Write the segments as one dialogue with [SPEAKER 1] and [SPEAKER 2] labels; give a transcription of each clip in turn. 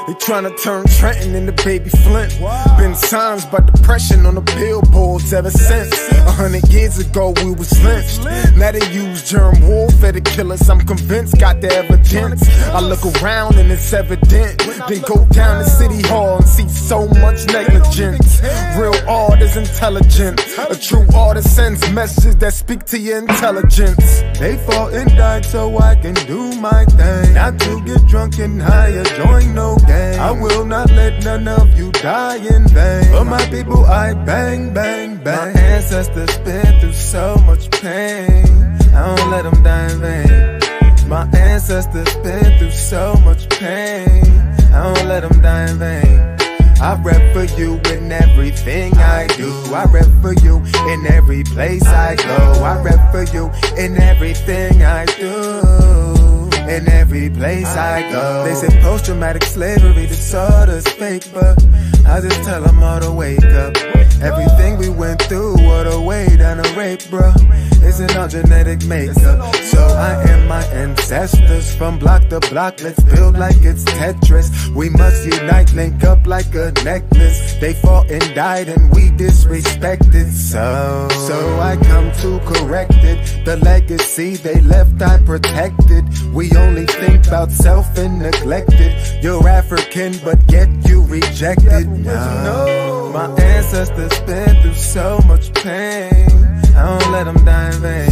[SPEAKER 1] They tryna turn Trenton into Baby Flint. Been signs by depression on the billboards ever since. 100 years ago we was lynched. Now they use germ warfare to kill us. I'm convinced, got the evidence. I look around and it's evident. Then go down to City Hall and see so much negligence. Real art is intelligent. A true artist sends messages that speak to your intelligence. They fought and died so I can do my thing. Not to get drunk and high or join no gang. I will not let none of you die in vain. For my people I bang, bang, bang. My ancestors been through so much pain. I don't let them die in vain. My ancestors been through so much pain. I don't let them die in vain. I rep for you in everything I do. I rep for you in every place I go. I rep for you in everything I do. In every place I go. They say post-traumatic slavery disorder's fake, but I just tell them all to wake up. Everything we went through, what a way down a rape, bro. Isn't our genetic makeup. So I am my ancestors from block to block. Let's build like it's Tetris. We must unite, link up like a necklace. They fought and died and we disrespected. So I come to correct it. The legacy they left I protected. We only think about self and neglected. You're African but yet you rejected. No, my ancestors been through so much pain. I don't let them die in vain.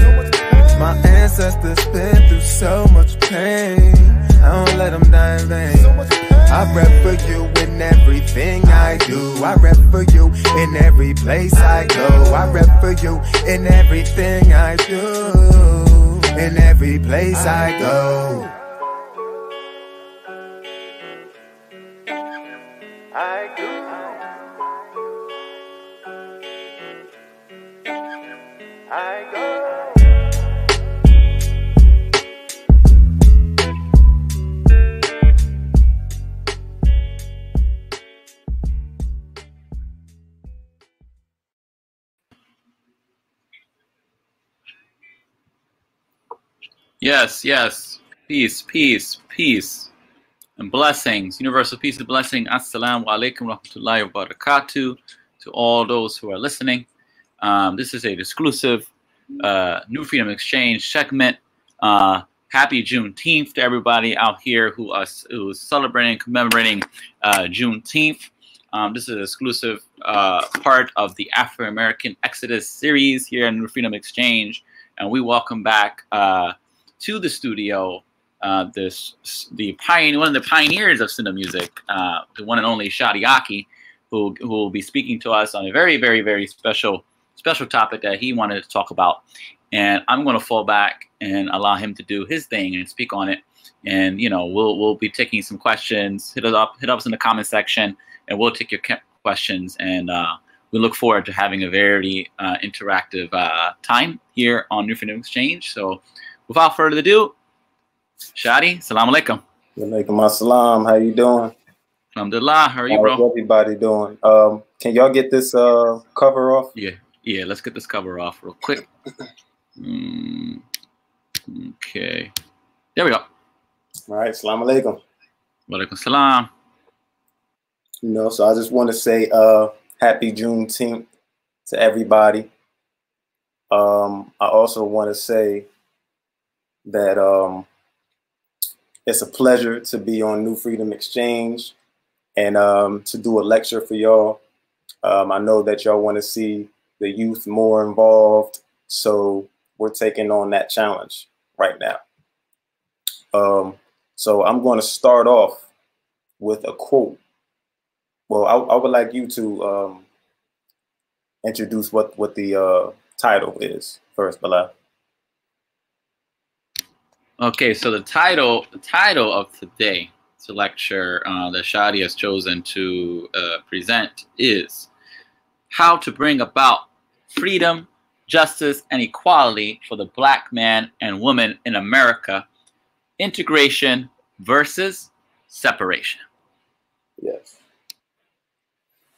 [SPEAKER 1] My ancestors been through so much pain. I don't let them die in vain. I rep for you in everything I do. I rep for you in every place I go. I rep for you in everything I do. In every place I go. I do. I go.
[SPEAKER 2] Yes, yes. Peace, peace, peace, and blessings. Universal peace and blessing. Assalamu alaikum wa rahmatullahi wa barakatuh to all those who are listening. This is an exclusive New Freedom Exchange segment. Happy Juneteenth to everybody out here who is celebrating, commemorating Juneteenth. This is an exclusive part of the African American Exodus series here in New Freedom Exchange, and we welcome back to the studio one of the pioneers of Sunnah music, the one and only Shadi Akhi, who will be speaking to us on a very, very, very special topic that he wanted to talk about. And I'm going to fall back and allow him to do his thing and speak on it. And we'll be taking some questions. Hit us in the comment section, and we'll take your questions. And we look forward to having a very interactive time here on New Freedom Exchange. So without further ado, Shadi, salam alaikum.
[SPEAKER 3] Walaikum assalam. How you doing?
[SPEAKER 2] Alhamdulillah. How are you, bro?
[SPEAKER 3] How's everybody doing? Can y'all get this cover off?
[SPEAKER 2] Yeah. Let's get this cover off real quick. Okay. There we go.
[SPEAKER 3] All right. Salam alaikum.
[SPEAKER 2] Walaikum salam.
[SPEAKER 3] So I just want to say happy Juneteenth to everybody. I also want to say that it's a pleasure to be on New Freedom Exchange and to do a lecture for y'all. I know that y'all want to see the youth more involved, so we're taking on that challenge right now. So I'm going to start off with a quote. Well, I would like you to introduce what the title is first, Bilal.
[SPEAKER 2] Okay, so the title of today's lecture that Shadi has chosen to present is How to Bring About Freedom, Justice, and Equality for the Black Man and Woman in America, Integration versus Separation.
[SPEAKER 3] Yes.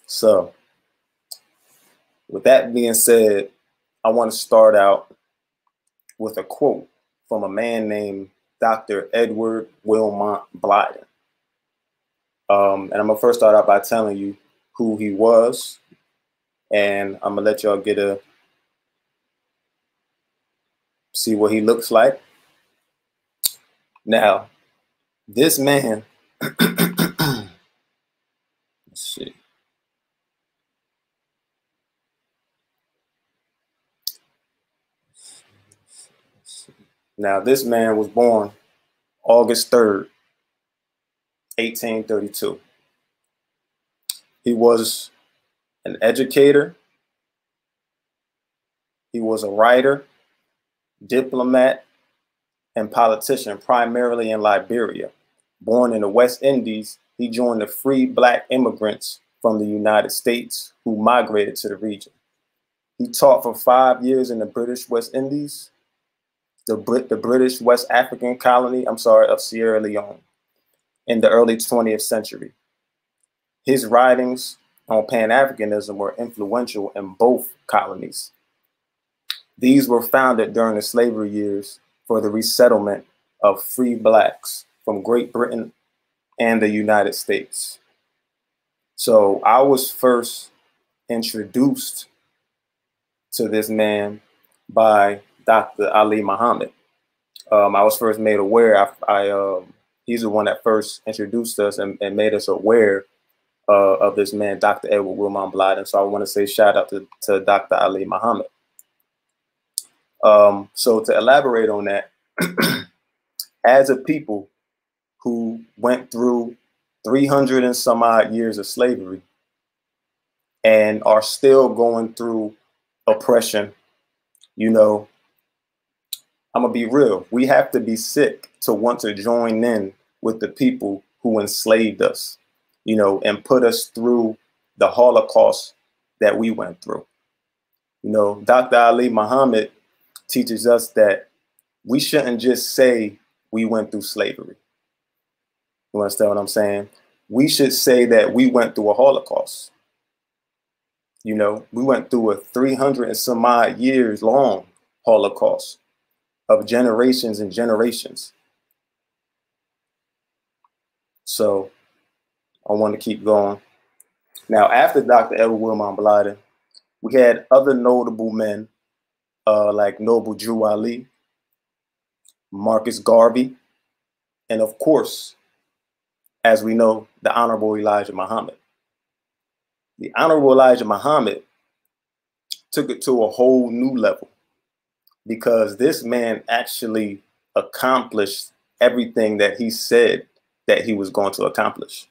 [SPEAKER 3] So, with that being said, I want to start out with a quote from a man named Dr. Edward Wilmot Blyden. And I'm gonna first start out by telling you who he was, and I'm gonna let y'all get a see what he looks like. Now, this man, let's see. Now, this man was born August 3rd, 1832. He was an educator. He was a writer, diplomat, and politician, primarily in Liberia. Born in the West Indies, he joined the free black immigrants from the United States who migrated to the region. He taught for 5 years in the British West Indies, the British West African colony, of Sierra Leone in the early 20th century. His writings on Pan-Africanism were influential in both colonies. These were founded during the slavery years for the resettlement of free blacks from Great Britain and the United States. So I was first introduced to this man by Dr. Ali Muhammad. I was first made aware. He's the one that first introduced us and made us aware of this man, Dr. Edward Wilmot Blyden. So I want to say shout out to Dr. Ali Muhammad. So to elaborate on that, as a people who went through 300 and some odd years of slavery and are still going through oppression, you know, I'm gonna be real. We have to be sick to want to join in with the people who enslaved us, you know, and put us through the Holocaust that we went through. You know, Dr. Ali Muhammad teaches us that we shouldn't just say we went through slavery. You understand what I'm saying? We should say that we went through a Holocaust. You know, we went through a 300 and some odd years long Holocaust of generations and generations. So I want to keep going. Now, after Dr. Edward Wilmot Blyden, we had other notable men like Noble Drew Ali, Marcus Garvey, and of course, as we know, the Honorable Elijah Muhammad. The Honorable Elijah Muhammad took it to a whole new level because this man actually accomplished everything that he said that he was going to accomplish,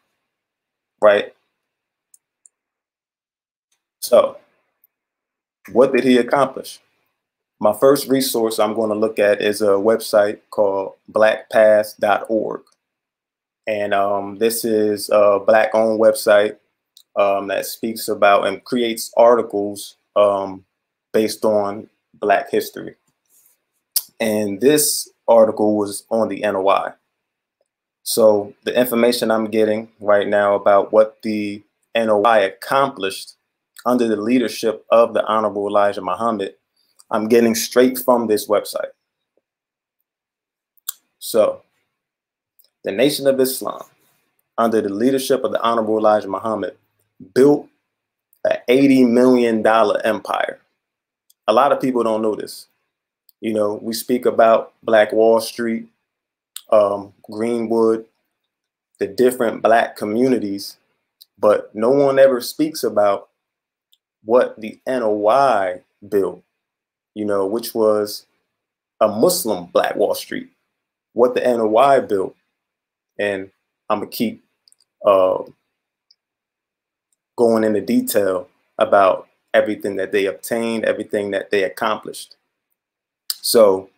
[SPEAKER 3] right? So what did he accomplish? My first resource I'm going to look at is a website called blackpast.org. And this is a Black-owned website that speaks about and creates articles based on Black history. And this article was on the NOI. So the information I'm getting right now about what the NOI accomplished under the leadership of the Honorable Elijah Muhammad, I'm getting straight from this website. So the Nation of Islam, under the leadership of the Honorable Elijah Muhammad, built an $80 million empire. A lot of people don't know this. You know, we speak about Black Wall Street, Greenwood, the different Black communities, but no one ever speaks about what the NOI built, you know, which was a Muslim Black Wall Street, what the NOI built. And I'm gonna keep going into detail about everything that they obtained, everything that they accomplished. So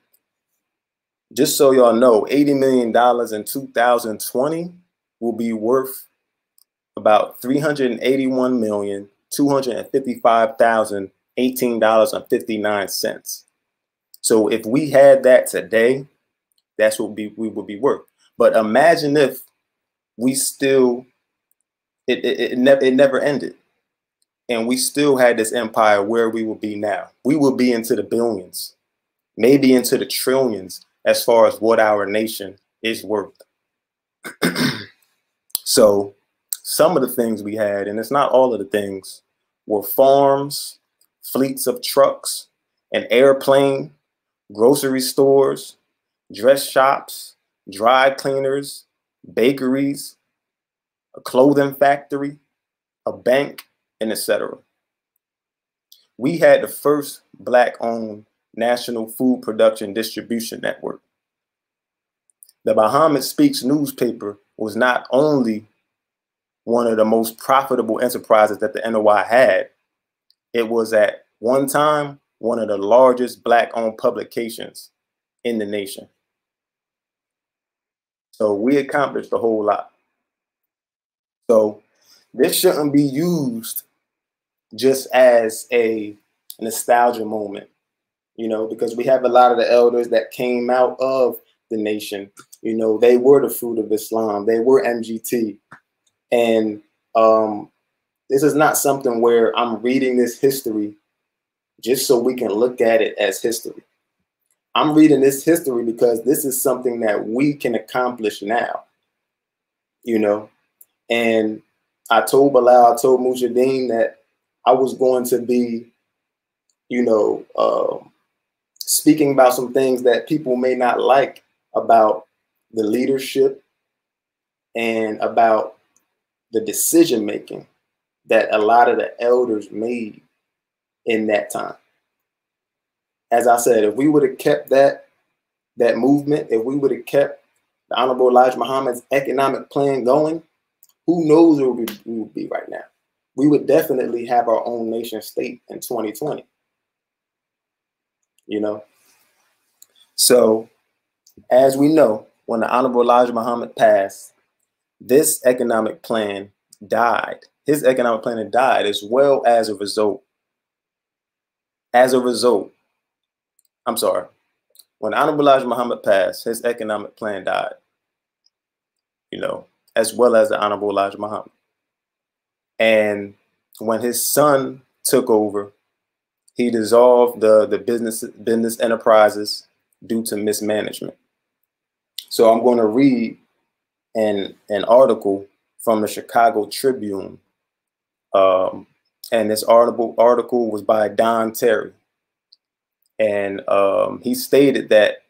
[SPEAKER 3] just so y'all know, $80 million in 2020 will be worth about $381,255,018.59. So if we had that today, that's what we would be worth. But imagine if we still, it never ended. And we still had this empire, where we would be now. We would be into the billions, maybe into the trillions, as far as what our nation is worth. So Some of the things we had, and it's not all of the things, were farms, fleets of trucks, an airplane, grocery stores, dress shops, dry cleaners, bakeries, a clothing factory, a bank, and etc. We had the first Black-owned national food production distribution network. The Muhammad Speaks newspaper was not only one of the most profitable enterprises that the NOI had, it was at one time one of the largest Black-owned publications in the nation. So we accomplished a whole lot. So this shouldn't be used just as a nostalgia moment, you know, because we have a lot of the elders that came out of the nation. You know, they were the fruit of Islam. They were MGT. And this is not something where I'm reading this history just so we can look at it as history. I'm reading this history because this is something that we can accomplish now, you know. And I told Bilal, I told Mujahideen that I was going to be, you know, speaking about some things that people may not like about the leadership and about the decision making that a lot of the elders made in that time. As I said, if we would have kept that movement, if we would have kept the Honorable Elijah Muhammad's economic plan going, who knows where we would be right now. We would definitely have our own nation state in 2020. You know? So, as we know, when the Honorable Elijah Muhammad passed, this economic plan died. His economic plan had died as well as a result. I'm sorry. When Honorable Elijah Muhammad passed, his economic plan died, you know, as well as the Honorable Elijah Muhammad. And when his son took over, he dissolved the business enterprises due to mismanagement. So I'm going to read an article from the Chicago Tribune. And this article was by Don Terry. And he stated that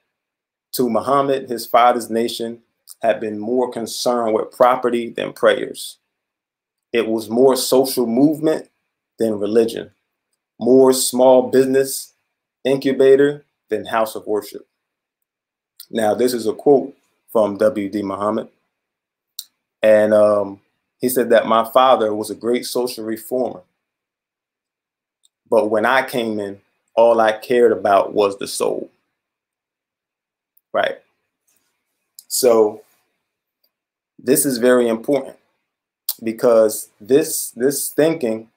[SPEAKER 3] to Muhammad, his father's nation had been more concerned with property than prayers. It was more social movement than religion, more small business incubator than house of worship. Now, this is a quote from W.D. Muhammad. And he said that my father was a great social reformer. But when I came in, all I cared about was the soul. Right. So this is very important because this thinking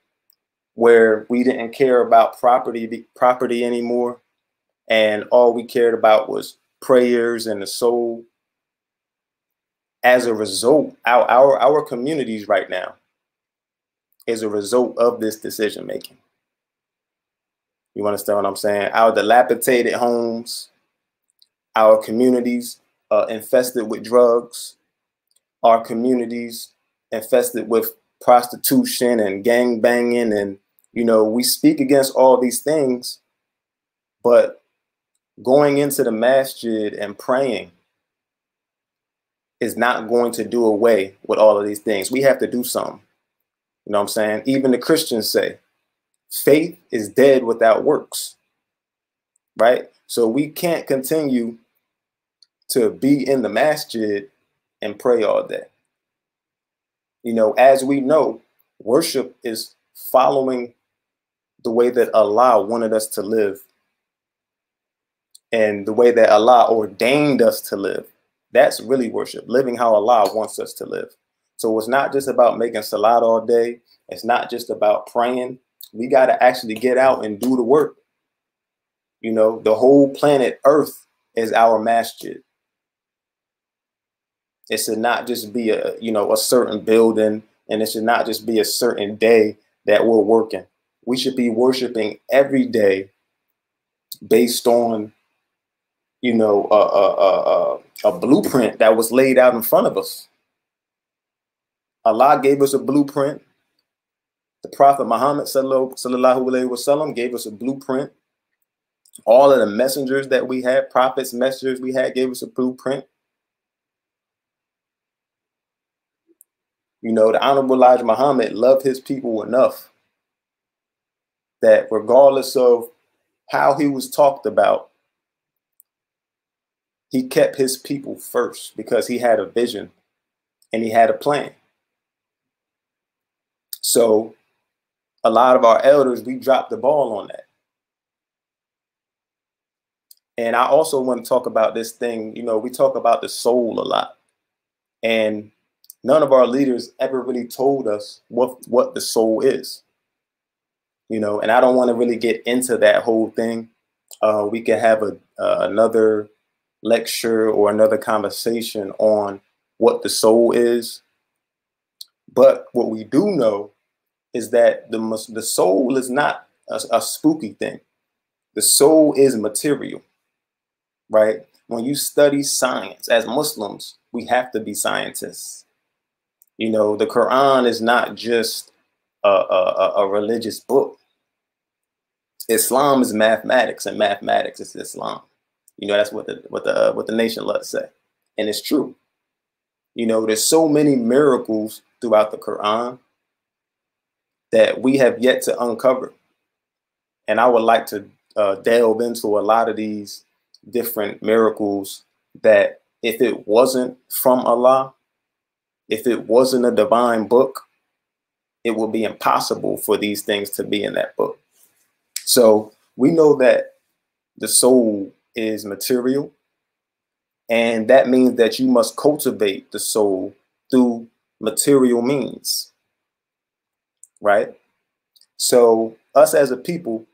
[SPEAKER 3] where we didn't care about property anymore and all we cared about was prayers and the soul. As a result, our communities right now is a result of this decision making. You understand what I'm saying? Our dilapidated homes, our communities infested with drugs, our communities infested with prostitution and gang banging. And, you know, we speak against all these things, but going into the masjid and praying is not going to do away with all of these things. We have to do something. You know what I'm saying? Even the Christians say faith is dead without works, right? So we can't continue to be in the masjid and pray all day. You know, as we know, worship is following the way that Allah wanted us to live and the way that Allah ordained us to live. That's really worship, living how Allah wants us to live. So it's not just about making salat all day. It's not just about praying. We got to actually get out and do the work. You know, the whole planet Earth is our masjid. It should not just be a, you know, a certain building, and it should not just be a certain day that we're working. We should be worshiping every day based on, you know, a blueprint that was laid out in front of us. Allah gave us a blueprint. The Prophet Muhammad sallallahu alaihi wasallam gave us a blueprint. All of the messengers that we had, prophets, messengers we had, gave us a blueprint. You know, the Honorable Elijah Muhammad loved his people enough that regardless of how he was talked about, he kept his people first because he had a vision and he had a plan. So a lot of our elders, we dropped the ball on that. And I also want to talk about this thing, you know, we talk about the soul a lot. And none of our leaders ever really told us what the soul is. You know, and I don't want to really get into that whole thing. We can have another lecture or another conversation on what the soul is. But what we do know is that the soul is not a spooky thing. The soul is material, right? When you study science, as Muslims, we have to be scientists. You know, the Quran is not just a religious book. Islam is mathematics, and mathematics is Islam. You know, that's what the nation loves to say, and it's true. You know, there's so many miracles throughout the Quran that we have yet to uncover, and I would like to delve into a lot of these different miracles that, if it wasn't from Allah, if it wasn't a divine book, it would be impossible for these things to be in that book. So we know that the soul is material, and that means that you must cultivate the soul through material means, right? So us as a people,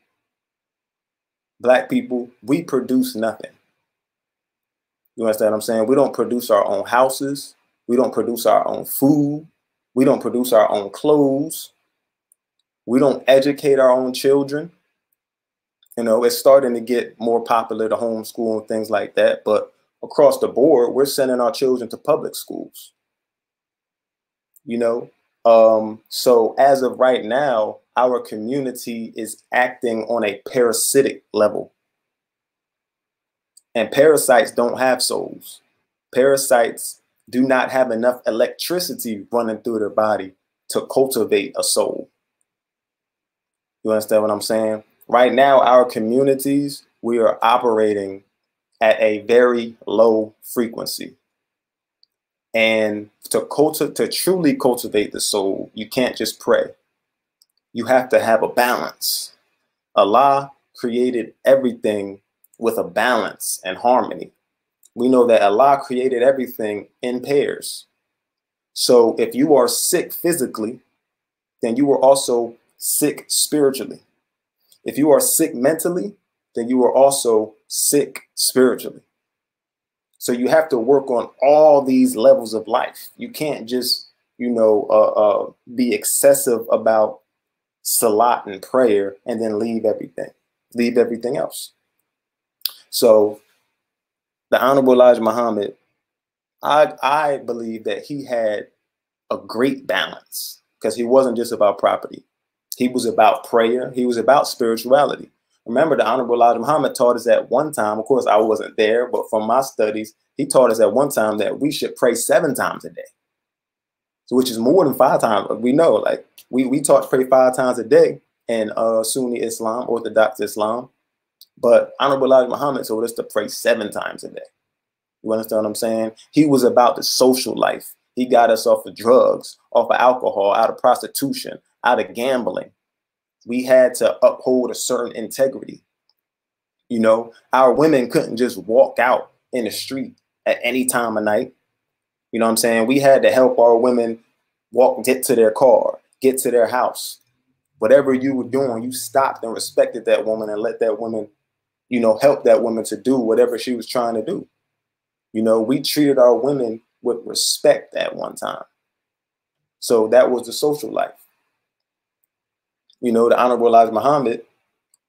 [SPEAKER 3] Black people, we produce nothing. You understand what I'm saying? We don't produce our own houses. We don't produce our own food. We don't produce our own clothes. We don't educate our own children. You know, it's starting to get more popular to homeschool and things like that. But across the board, we're sending our children to public schools. You know, so as of right now, our community is acting on a parasitic level. And parasites don't have souls. Parasites do not have enough electricity running through their body to cultivate a soul. You understand what I'm saying? Right now, our communities, we are operating at a very low frequency. And to truly cultivate the soul, you can't just pray. You have to have a balance. Allah created everything with a balance and harmony. We know that Allah created everything in pairs. So if you are sick physically, then you are also sick spiritually. If you are sick mentally, then you are also sick spiritually. So you have to work on all these levels of life. You can't just, you know, be excessive about salat and prayer and then leave everything else. So the Honorable Elijah Muhammad, I believe that he had a great balance, because he wasn't just about property. He was about prayer. He was about spirituality. Remember, the Honorable Elijah Muhammad taught us at one time, of course, I wasn't there, but from my studies, he taught us at one time that we should pray 7 times a day. So, which is more than 5 times. We know, like, we taught to pray 5 times a day in Sunni Islam, Orthodox Islam. But Honorable Elijah Muhammad told us to pray 7 times a day. You understand what I'm saying? He was about the social life. He got us off of drugs, off of alcohol, out of prostitution, out of gambling. We had to uphold a certain integrity. You know, our women couldn't just walk out in the street at any time of night. You know what I'm saying? We had to help our women get to their car, get to their house. Whatever you were doing, you stopped and respected that woman and let that woman, you know, help that woman to do whatever she was trying to do. You know, we treated our women with respect at one time. So that was the social life. You know, the Honorable Elijah Muhammad.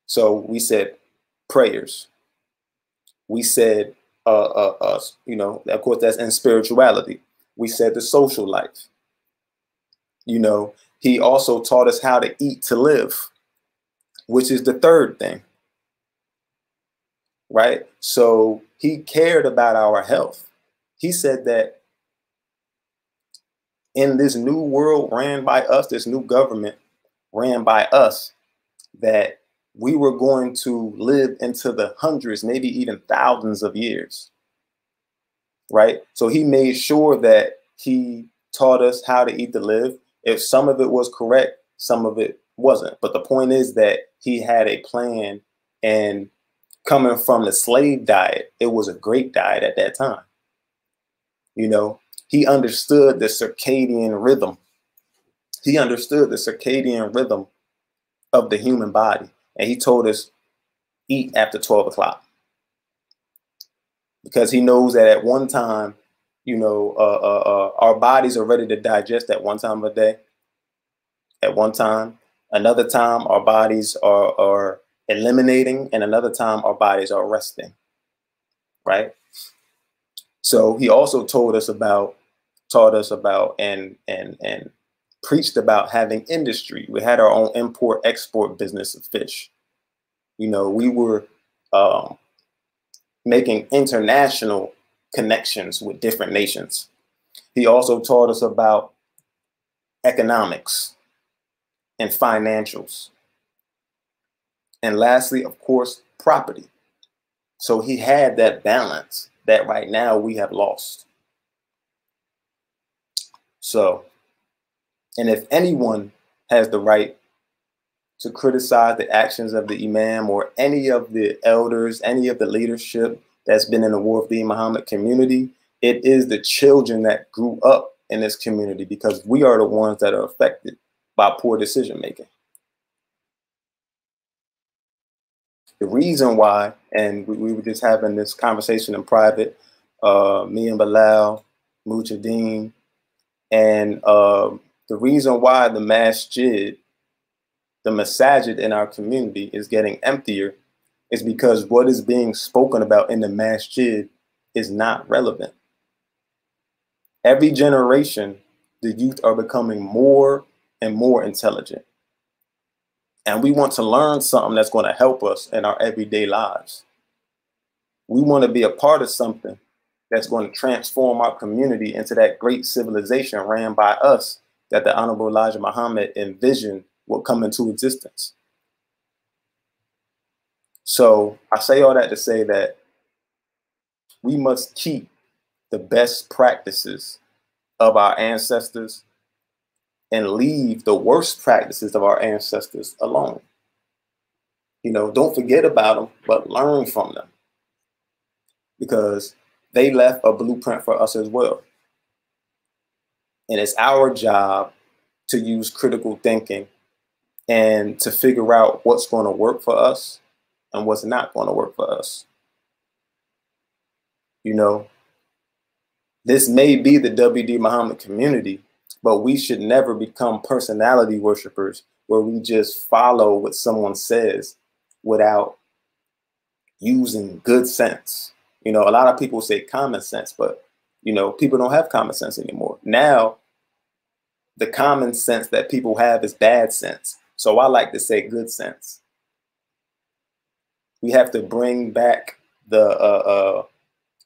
[SPEAKER 3] So we said prayers. We said, you know, of course, that's in spirituality. We said the social life. You know, he also taught us how to eat to live, which is the third thing, right? So he cared about our health. He said that in this new world ran by us, this new government ran by us, that we were going to live into the hundreds, maybe even thousands of years, right? So he made sure that he taught us how to eat to live. If some of it was correct, some of it wasn't. But the point is that he had a plan, and coming from the slave diet, it was a great diet at that time. You know, he understood the circadian rhythm. He understood the circadian rhythm of the human body. And he told us, eat after 12 o'clock. Because he knows that at one time, you know, our bodies are ready to digest at one time of the day. At one time, another time our bodies are eliminating, and another time our bodies are resting, right? So he also taught us about, and preached about having industry. We had our own import-export business of fish. You know, we were making international connections with different nations. He also taught us about economics and financials. And lastly, of course, property. So he had that balance that right now we have lost. So, and if anyone has the right to criticize the actions of the imam or any of the elders, any of the leadership that's been in the War of the Muhammad community, it is the children that grew up in this community, because we are the ones that are affected by poor decision making. The reason why, and we were just having this conversation in private, me and Bilal, Mujahideen, and the reason why the masjid in our community is getting emptier is because what is being spoken about in the masjid is not relevant. Every generation, the youth are becoming more and more intelligent. And we want to learn something that's going to help us in our everyday lives. We want to be a part of something that's going to transform our community into that great civilization ran by us that the Honorable Elijah Muhammad envisioned will come into existence. So I say all that to say that we must keep the best practices of our ancestors and leave the worst practices of our ancestors alone. You know, don't forget about them, but learn from them, because they left a blueprint for us as well. And it's our job to use critical thinking and to figure out what's going to work for us and what's not going to work for us. You know, this may be the WD Muhammad community, but we should never become personality worshipers where we just follow what someone says without using good sense. You know, a lot of people say common sense, but, you know, people don't have common sense anymore. Now, the common sense that people have is bad sense. So I like to say good sense. We have to bring back the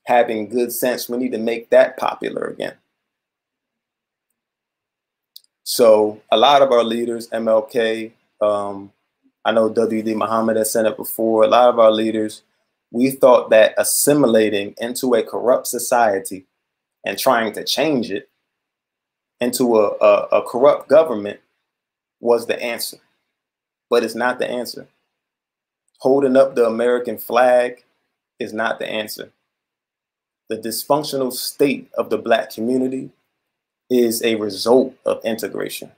[SPEAKER 3] having good sense. We need to make that popular again. So a lot of our leaders, MLK, I know WD Muhammad has said it before, a lot of our leaders, we thought that assimilating into a corrupt society and trying to change it into a corrupt government was the answer. But it's not the answer. Holding up the American flag is not the answer. The dysfunctional state of the Black community is a result of integration.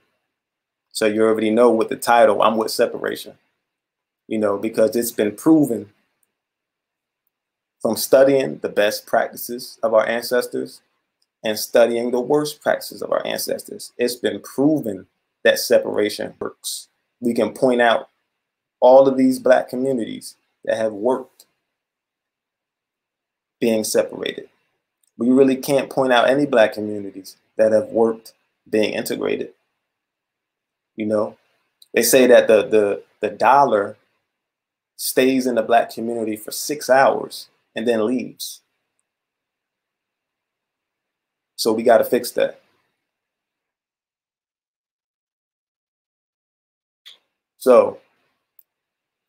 [SPEAKER 3] So you already know with the title, I'm with separation, you know, because it's been proven from studying the best practices of our ancestors and studying the worst practices of our ancestors. It's been proven that separation works. We can point out all of these Black communities that have worked being separated. We really can't point out any Black communities that have worked being integrated. You know, they say that the dollar stays in the black community for 6 hours and then leaves. So we got to fix that. So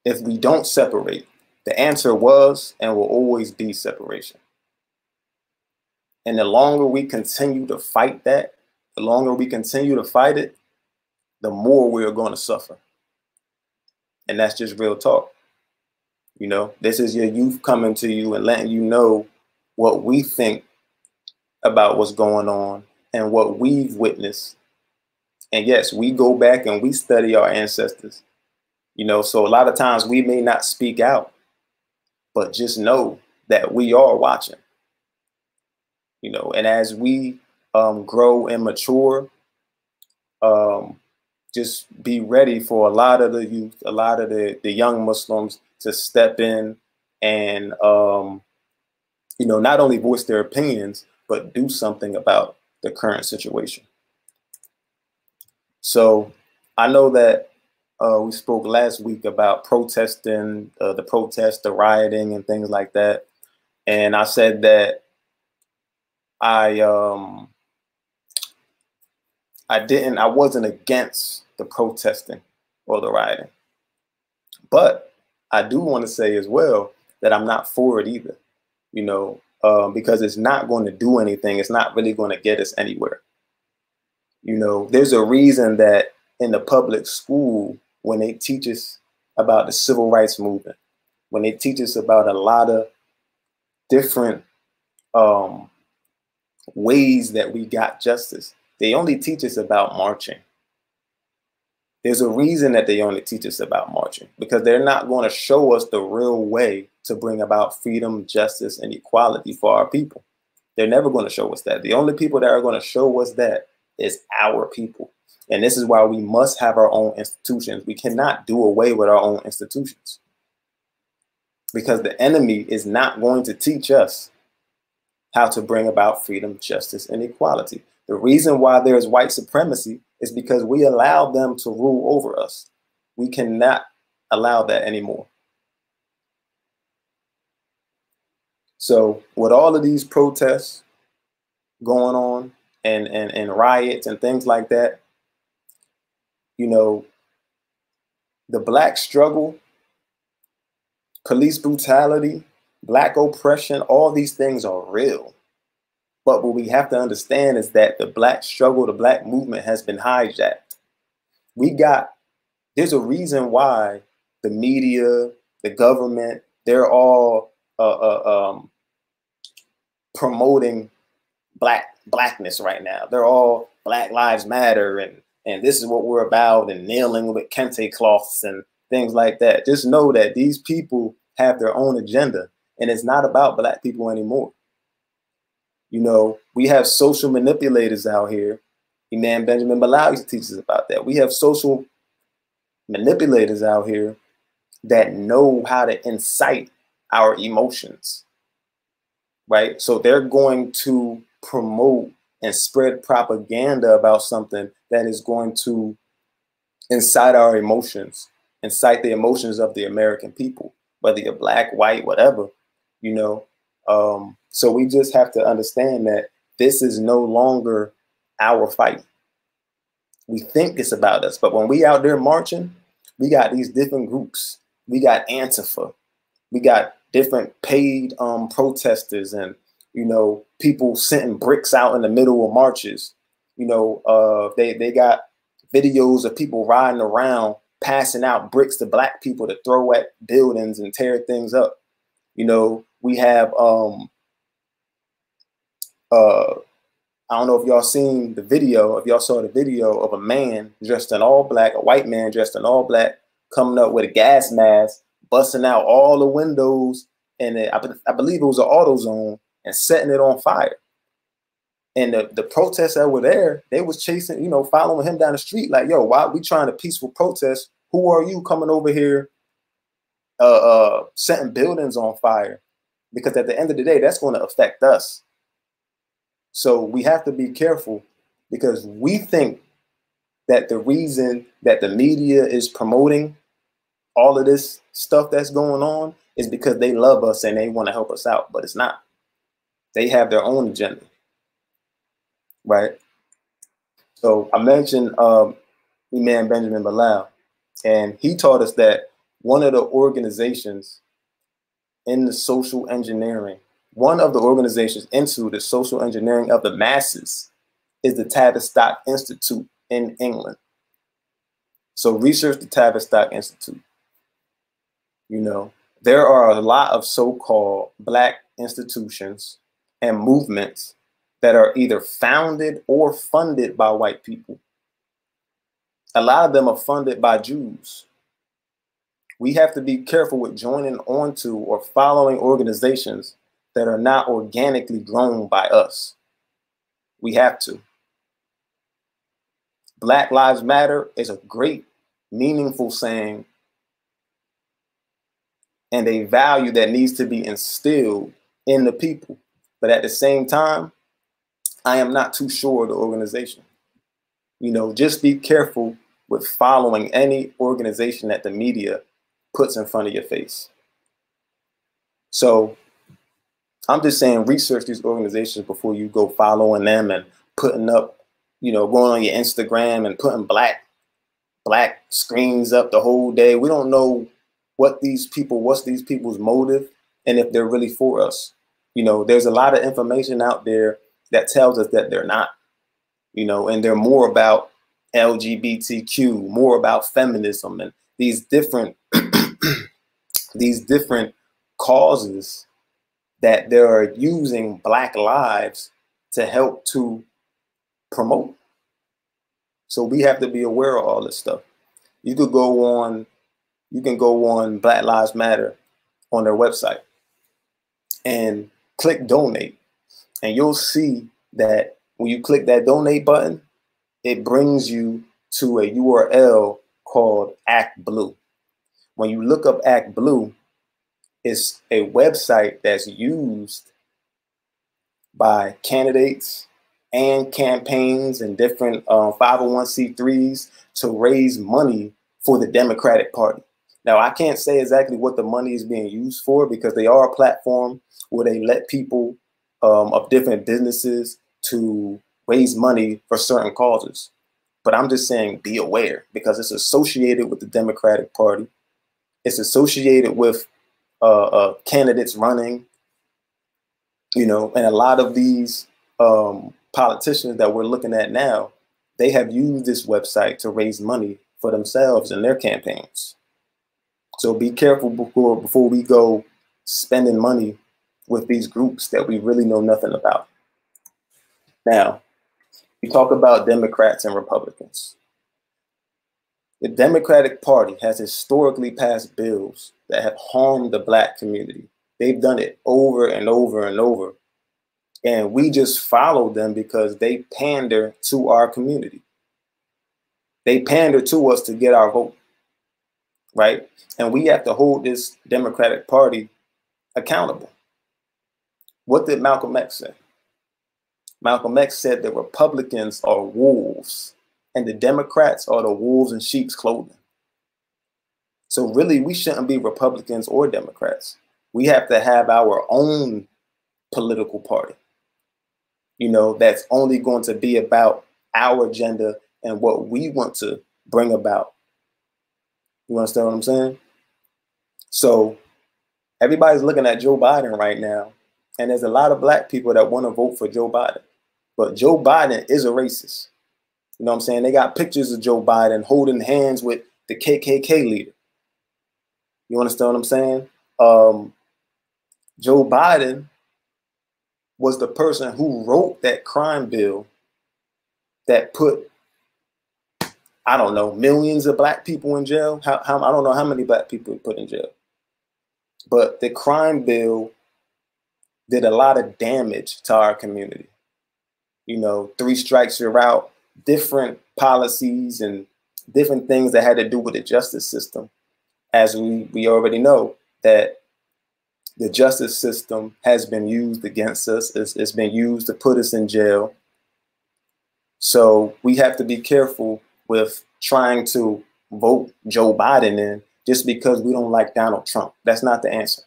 [SPEAKER 3] if we don't separate, the answer was and will always be separation. And the longer we continue to fight that, the longer we continue to fight it, the more we're going to suffer. And that's just real talk. You know, this is your youth coming to you and letting you know what we think about what's going on and what we've witnessed. And yes, we go back and we study our ancestors. You know, so a lot of times we may not speak out, but just know that we are watching. You know, and as we grow and mature, just be ready for a lot of the youth, a lot of the young Muslims to step in and, you know, not only voice their opinions, but do something about the current situation. So I know that we spoke last week about protesting, the protest, the rioting and things like that. And I said that I wasn't against the protesting or the rioting. But I do want to say as well that I'm not for it either, you know, because it's not going to do anything. It's not really going to get us anywhere. You know, there's a reason that in the public school, when they teach us about the civil rights movement, when they teach us about a lot of different ways that we got justice, they only teach us about marching. There's a reason that they only teach us about marching, because they're not going to show us the real way to bring about freedom, justice, and equality for our people. They're never going to show us that. The only people that are going to show us that is our people. And this is why we must have our own institutions. We cannot do away with our own institutions, because the enemy is not going to teach us how to bring about freedom, justice, and equality. The reason why there is white supremacy is because we allow them to rule over us. We cannot allow that anymore. So with all of these protests going on and riots and things like that, you know, the Black struggle, police brutality, Black oppression, all these things are real. But what we have to understand is that the Black struggle, the Black movement has been hijacked. There's a reason why the media, the government, they're all promoting blackness right now. They're all Black Lives Matter and this is what we're about, and kneeling with kente cloths and things like that. Just know that these people have their own agenda, and it's not about Black people anymore. You know, we have social manipulators out here. Imam Benjamin Bilal used to teach us about that. We have social manipulators out here that know how to incite our emotions, right? So they're going to promote and spread propaganda about something that is going to incite our emotions, incite the emotions of the American people, whether you're Black, white, whatever, you know. So we just have to understand that this is no longer our fight. We think it's about us, but when we out there marching, we got these different groups. We got Antifa. We got different paid protesters and, you know, people sending bricks out in the middle of marches. You know, they got videos of people riding around passing out bricks to Black people to throw at buildings and tear things up. You know, we have I don't know if y'all seen the video, if y'all saw the video of a man dressed in all Black, a white man dressed in all Black, coming up with a gas mask, busting out all the windows, and I believe it was an AutoZone, and setting it on fire. And the protests that were there, they was chasing, you know, following him down the street like, yo, why are we trying to peaceful protest? Who are you coming over here setting buildings on fire? Because at the end of the day, that's going to affect us. So we have to be careful, because we think that the reason that the media is promoting all of this stuff that's going on is because they love us and they want to help us out, but it's not. They have their own agenda, right? So I mentioned Imam Benjamin Bilal, and he taught us that one of the organizations in the social engineering, one of the organizations into the social engineering of the masses is the Tavistock Institute in England. So research the Tavistock Institute. You know, there are a lot of so-called Black institutions and movements that are either founded or funded by white people. A lot of them are funded by Jews. We have to be careful with joining onto or following organizations that are not organically grown by us. We have to. Black Lives Matter is a great, meaningful saying and a value that needs to be instilled in the people. But at the same time, I am not too sure of the organization. You know, just be careful with following any organization that the media puts in front of your face. So I'm just saying, research these organizations before you go following them and putting up, you know, going on your Instagram and putting black screens up the whole day. We don't know what's these people's motive and if they're really for us. You know, there's a lot of information out there that tells us that they're not, you know, and they're more about LGBTQ, more about feminism and these different these different causes that they're using Black lives to help to promote. So we have to be aware of all this stuff. You can go on Black Lives Matter on their website and click donate. And you'll see that when you click that donate button, it brings you to a URL called Act Blue. When you look up Act Blue, it's a website that's used by candidates and campaigns and different 501c3s to raise money for the Democratic Party. Now, I can't say exactly what the money is being used for because they are a platform where they let people of different businesses to raise money for certain causes. But I'm just saying, be aware because it's associated with the Democratic Party. It's associated with candidates running, you know, and a lot of these politicians that we're looking at now, they have used this website to raise money for themselves and their campaigns. So be careful before we go spending money with these groups that we really know nothing about. Now, we talk about Democrats and Republicans. The Democratic Party has historically passed bills that have harmed the Black community. They've done it over and over and over. And we just follow them because they pander to our community. They pander to us to get our vote, right? And we have to hold this Democratic Party accountable. What did Malcolm X say? Malcolm X said that Republicans are wolves and the Democrats are the wolves in sheep's clothing. So really, we shouldn't be Republicans or Democrats. We have to have our own political party, you know, that's only going to be about our agenda and what we want to bring about. You understand what I'm saying? So everybody's looking at Joe Biden right now, and there's a lot of Black people that want to vote for Joe Biden. But Joe Biden is a racist. You know what I'm saying? They got pictures of Joe Biden holding hands with the KKK leader. You understand what I'm saying? Joe Biden was the person who wrote that crime bill that put, I don't know, millions of Black people in jail. I don't know how many Black people put in jail. But the crime bill did a lot of damage to our community. You know, 3 strikes you're out, different policies and different things that had to do with the justice system. As we already know that the justice system has been used against us. It's been used to put us in jail. So we have to be careful with trying to vote Joe Biden in just because we don't like Donald Trump. That's not the answer.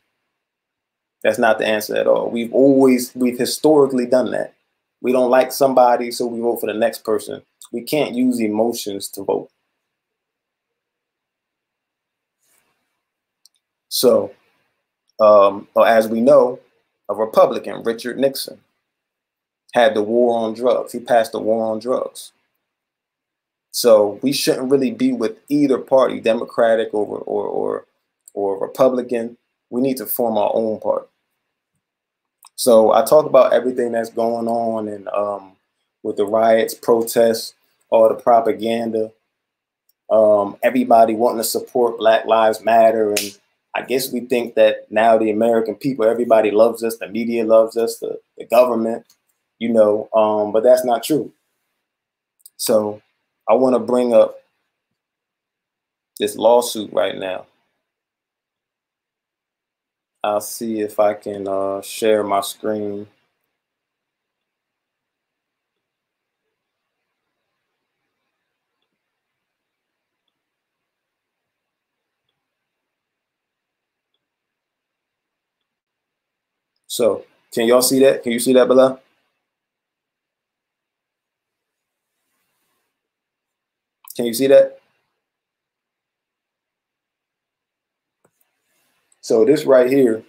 [SPEAKER 3] That's not the answer at all. We've historically done that. We don't like somebody, so we vote for the next person. We can't use emotions to vote. So, as we know, a Republican, Richard Nixon, had the war on drugs. He passed the war on drugs. So we shouldn't really be with either party, Democratic or Republican. We need to form our own party. So I talk about everything that's going on and with the riots, protests, all the propaganda, everybody wanting to support Black Lives Matter. And I guess we think that now the American people, everybody loves us, the media loves us, the government, you know, but that's not true. So I want to bring up this lawsuit right now. I'll see if I can share my screen. So can y'all see that? Can you see that below? Can you see that? So this right here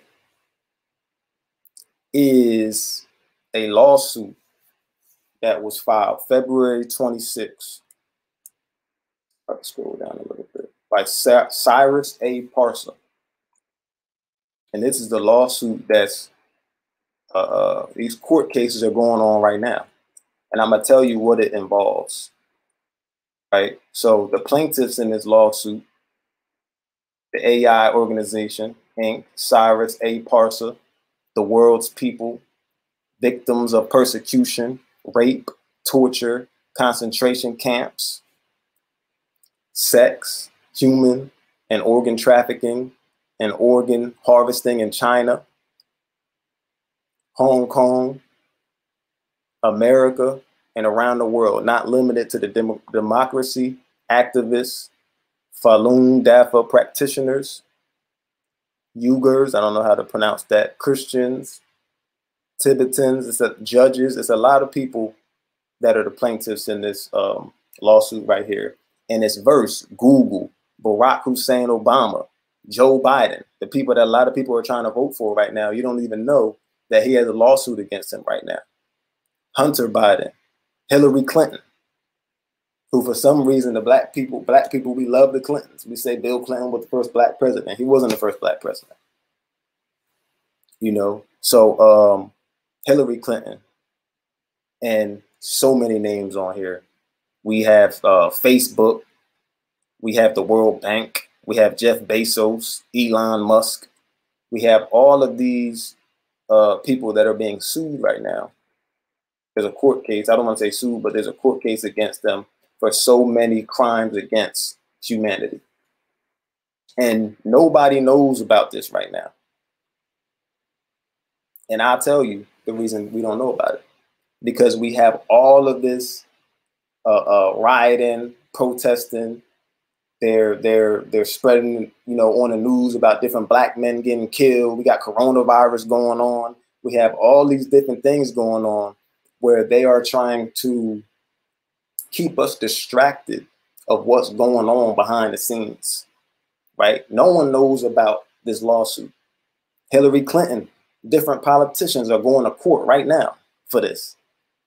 [SPEAKER 3] is a lawsuit that was filed February 26th. I'll scroll down a little bit. By Cyrus A. Parser. And this is the lawsuit that's, these court cases are going on right now. And I'm gonna tell you what it involves. Right? So the plaintiffs in this lawsuit, the AI organization, Inc., Cyrus A. Parser, the world's people, victims of persecution, rape, torture, concentration camps, sex, human and organ trafficking and organ harvesting in China, Hong Kong, America, and around the world, not limited to the democracy, activists, Falun Dafa practitioners, Uyghurs, I don't know how to pronounce that, Christians, Tibetans, judges. It's a lot of people that are the plaintiffs in this lawsuit right here. And it's verse, Google, Barack Hussein Obama, Joe Biden, the people that a lot of people are trying to vote for right now. You don't even know that he has a lawsuit against him right now. Hunter Biden, Hillary Clinton, who for some reason, the black people, we love the Clintons. We say Bill Clinton was the first black president. He wasn't the first black president. You know, so Hillary Clinton and so many names on here. We have Facebook. We have the World Bank. We have Jeff Bezos, Elon Musk. We have all of these people that are being sued right now. There's a court case. I don't want to say sued, but there's a court case against them for so many crimes against humanity. And nobody knows about this right now. And I'll tell you the reason we don't know about it. Because we have all of this rioting, protesting. They're spreading, you know, on the news about different black men getting killed. We got coronavirus going on. We have all these different things going on where they are trying to keep us distracted of what's going on behind the scenes, right? No one knows about this lawsuit. Hillary Clinton, different politicians are going to court right now for this.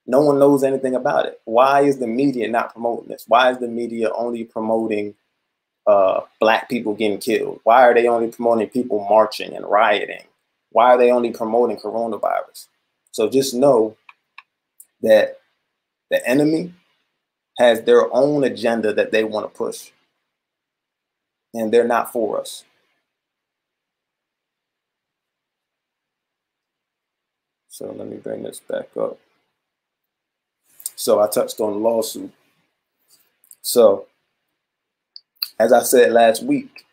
[SPEAKER 3] No one knows anything about it. Why is the media not promoting this? Why is the media only promoting black people getting killed? Why are they only promoting people marching and rioting? Why are they only promoting coronavirus? So just know that the enemy has their own agenda that they want to push. And they're not for us. So let me bring this back up. So I touched on the lawsuit. So as I said last week,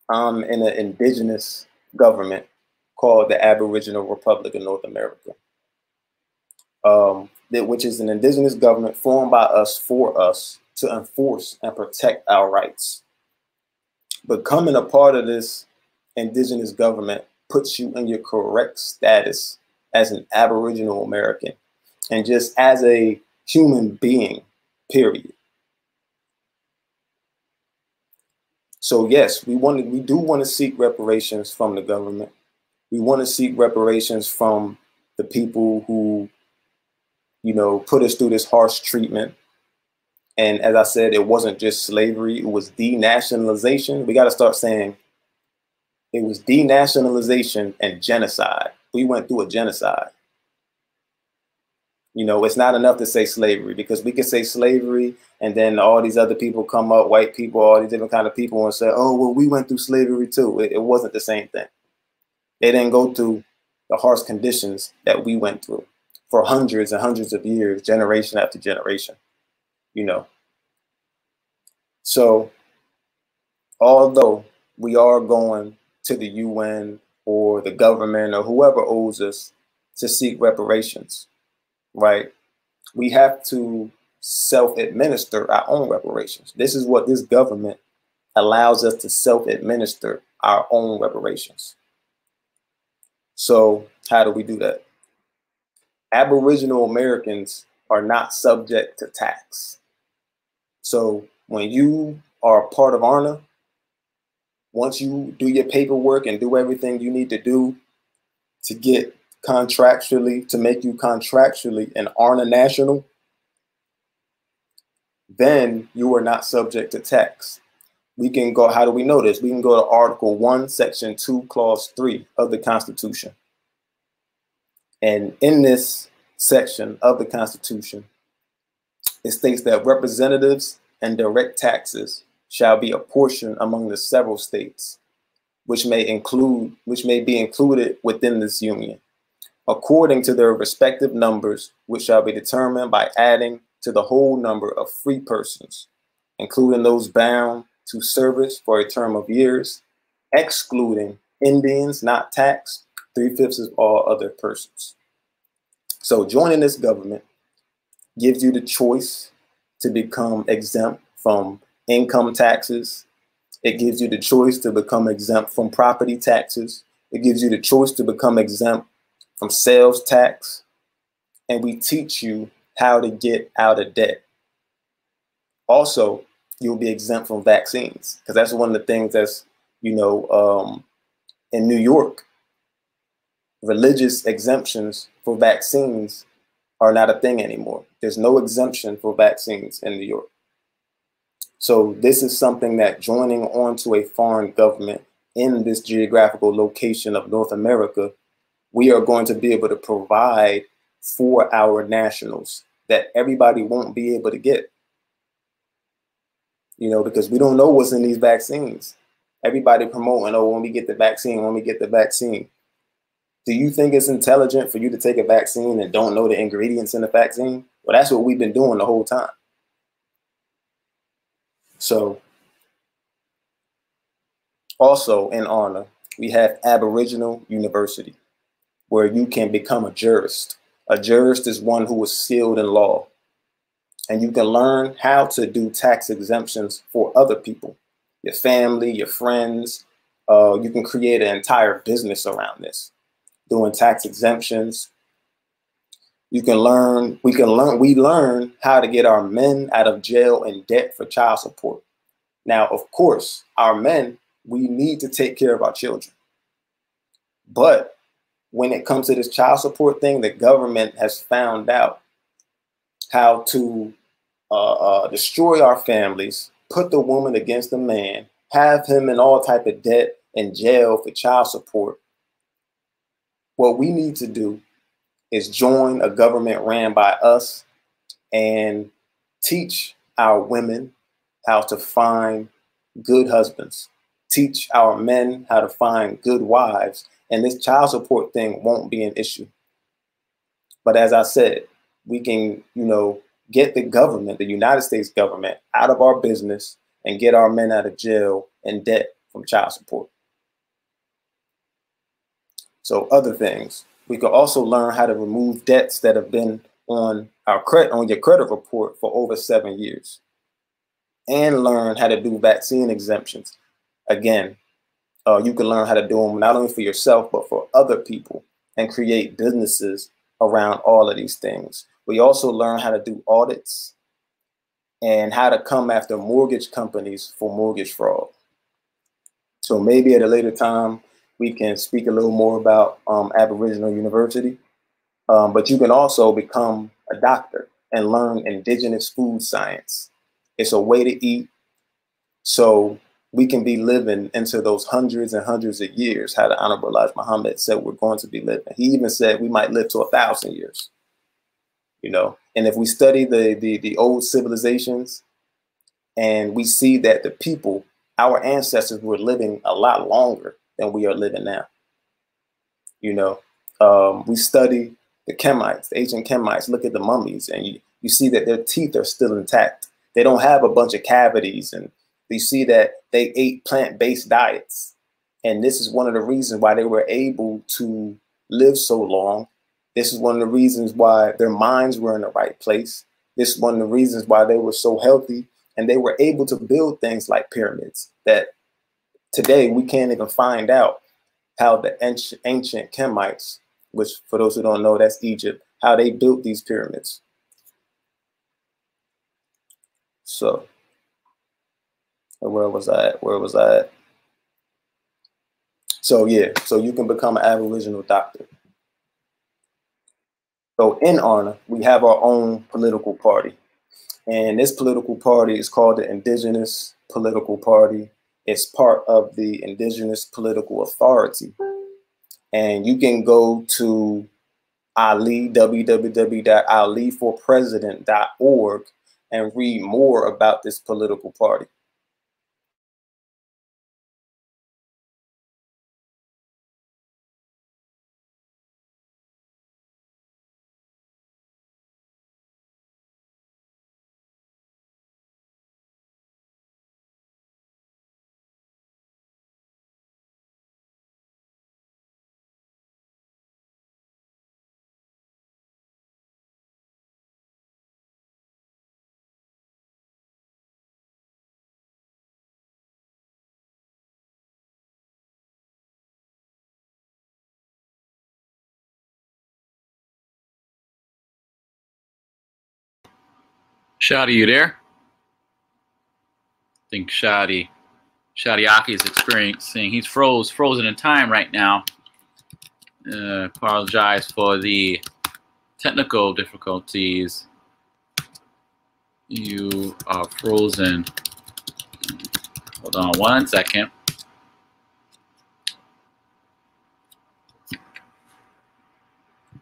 [SPEAKER 3] I'm in an indigenous government called the Aboriginal Republic of North America, which is an indigenous government formed by us for us to enforce and protect our rights. Becoming a part of this indigenous government puts you in your correct status as an Aboriginal American and just as a human being, period. So yes, we do want to seek reparations from the government. We want to seek reparations from the people who, you know, put us through this harsh treatment. And as I said, it wasn't just slavery, it was denationalization. We got to start saying it was denationalization and genocide. We went through a genocide. You know, it's not enough to say slavery, because we can say slavery and then all these other people come up, white people, all these different kind of people, and say, oh, well, we went through slavery too. It wasn't the same thing. They didn't go through the harsh conditions that we went through for hundreds and hundreds of years, generation after generation, you know. So although we are going to the UN or the government or whoever owes us to seek reparations, right, we have to self-administer our own reparations. This is what this government allows us to self-administer our own reparations. So how do we do that? Aboriginal Americans are not subject to tax. So when you are a part of ARNA, once you do your paperwork and do everything you need to do to get contractually, to make you contractually an ARNA national, then you are not subject to tax. We can go, how do we know this? We can go to Article 1, Section 2, Clause 3 of the Constitution. And in this section of the Constitution, it states that representatives and direct taxes shall be apportioned among the several states, which may be included within this union, according to their respective numbers, which shall be determined by adding to the whole number of free persons, including those bound to service for a term of years, excluding Indians not taxed, 3/5 of all other persons. So joining this government gives you the choice to become exempt from income taxes. It gives you the choice to become exempt from property taxes. It gives you the choice to become exempt from sales tax. And we teach you how to get out of debt. Also, you'll be exempt from vaccines, because that's one of the things that's, you know, in New York, religious exemptions for vaccines are not a thing anymore. There's no exemption for vaccines in New York. So this is something that joining onto a foreign government in this geographical location of North America, we are going to be able to provide for our nationals that everybody won't be able to get. You know, because we don't know what's in these vaccines. Everybody promoting, oh, when we get the vaccine, when we get the vaccine. Do you think it's intelligent for you to take a vaccine and don't know the ingredients in the vaccine? Well, that's what we've been doing the whole time. So also in ARNA, we have Aboriginal University, where you can become a jurist. A jurist is one who is skilled in law. And you can learn how to do tax exemptions for other people, your family, your friends. You can create an entire business around this, doing tax exemptions. You can learn, we learn how to get our men out of jail and debt for child support. Now, of course, our men, we need to take care of our children. But when it comes to this child support thing, the government has found out how to destroy our families, put the woman against the man, have him in all type of debt and jail for child support. What we need to do is join a government ran by us and teach our women how to find good husbands, teach our men how to find good wives, and this child support thing won't be an issue. But as I said, we can, you know, get the government, the United States government, out of our business and get our men out of jail and debt from child support. So other things, we could also learn how to remove debts that have been on your credit report for over 7 years. and learn how to do vaccine exemptions. Again, you can learn how to do them not only for yourself, but for other people, and create businesses around all of these things. We also learn how to do audits and how to come after mortgage companies for mortgage fraud. So maybe at a later time, we can speak a little more about Aboriginal University, but you can also become a doctor and learn indigenous food science. It's a way to eat, so we can be living into those hundreds and hundreds of years, how the Honorable Elijah Muhammad said we're going to be living. He even said we might live to 1,000 years, you know. And if we study the old civilizations, and we see that the people, our ancestors, were living a lot longer than we are living now. You know, we study the Kemites, the ancient Kemites, look at the mummies, and you see that their teeth are still intact. They don't have a bunch of cavities, and you see that they ate plant-based diets. And this is one of the reasons why they were able to live so long. This is one of the reasons why their minds were in the right place. This is one of the reasons why they were so healthy, and they were able to build things like pyramids that today we can't even find out how the ancient Kemites, which for those who don't know, that's Egypt, how they built these pyramids. So where was I at? Where was I at? So yeah, so you can become an Aboriginal doctor. So in honor, we have our own political party. And this political party is called the Indigenous Political Party. It's part of the Indigenous Political Authority. And you can go to Ali, www.aliforpresident.org, and read more about this political party.
[SPEAKER 2] Shadi, you there? I think Shadi Akhi is experiencing, he's frozen in time right now. Apologize for the technical difficulties. You are frozen. Hold on one second.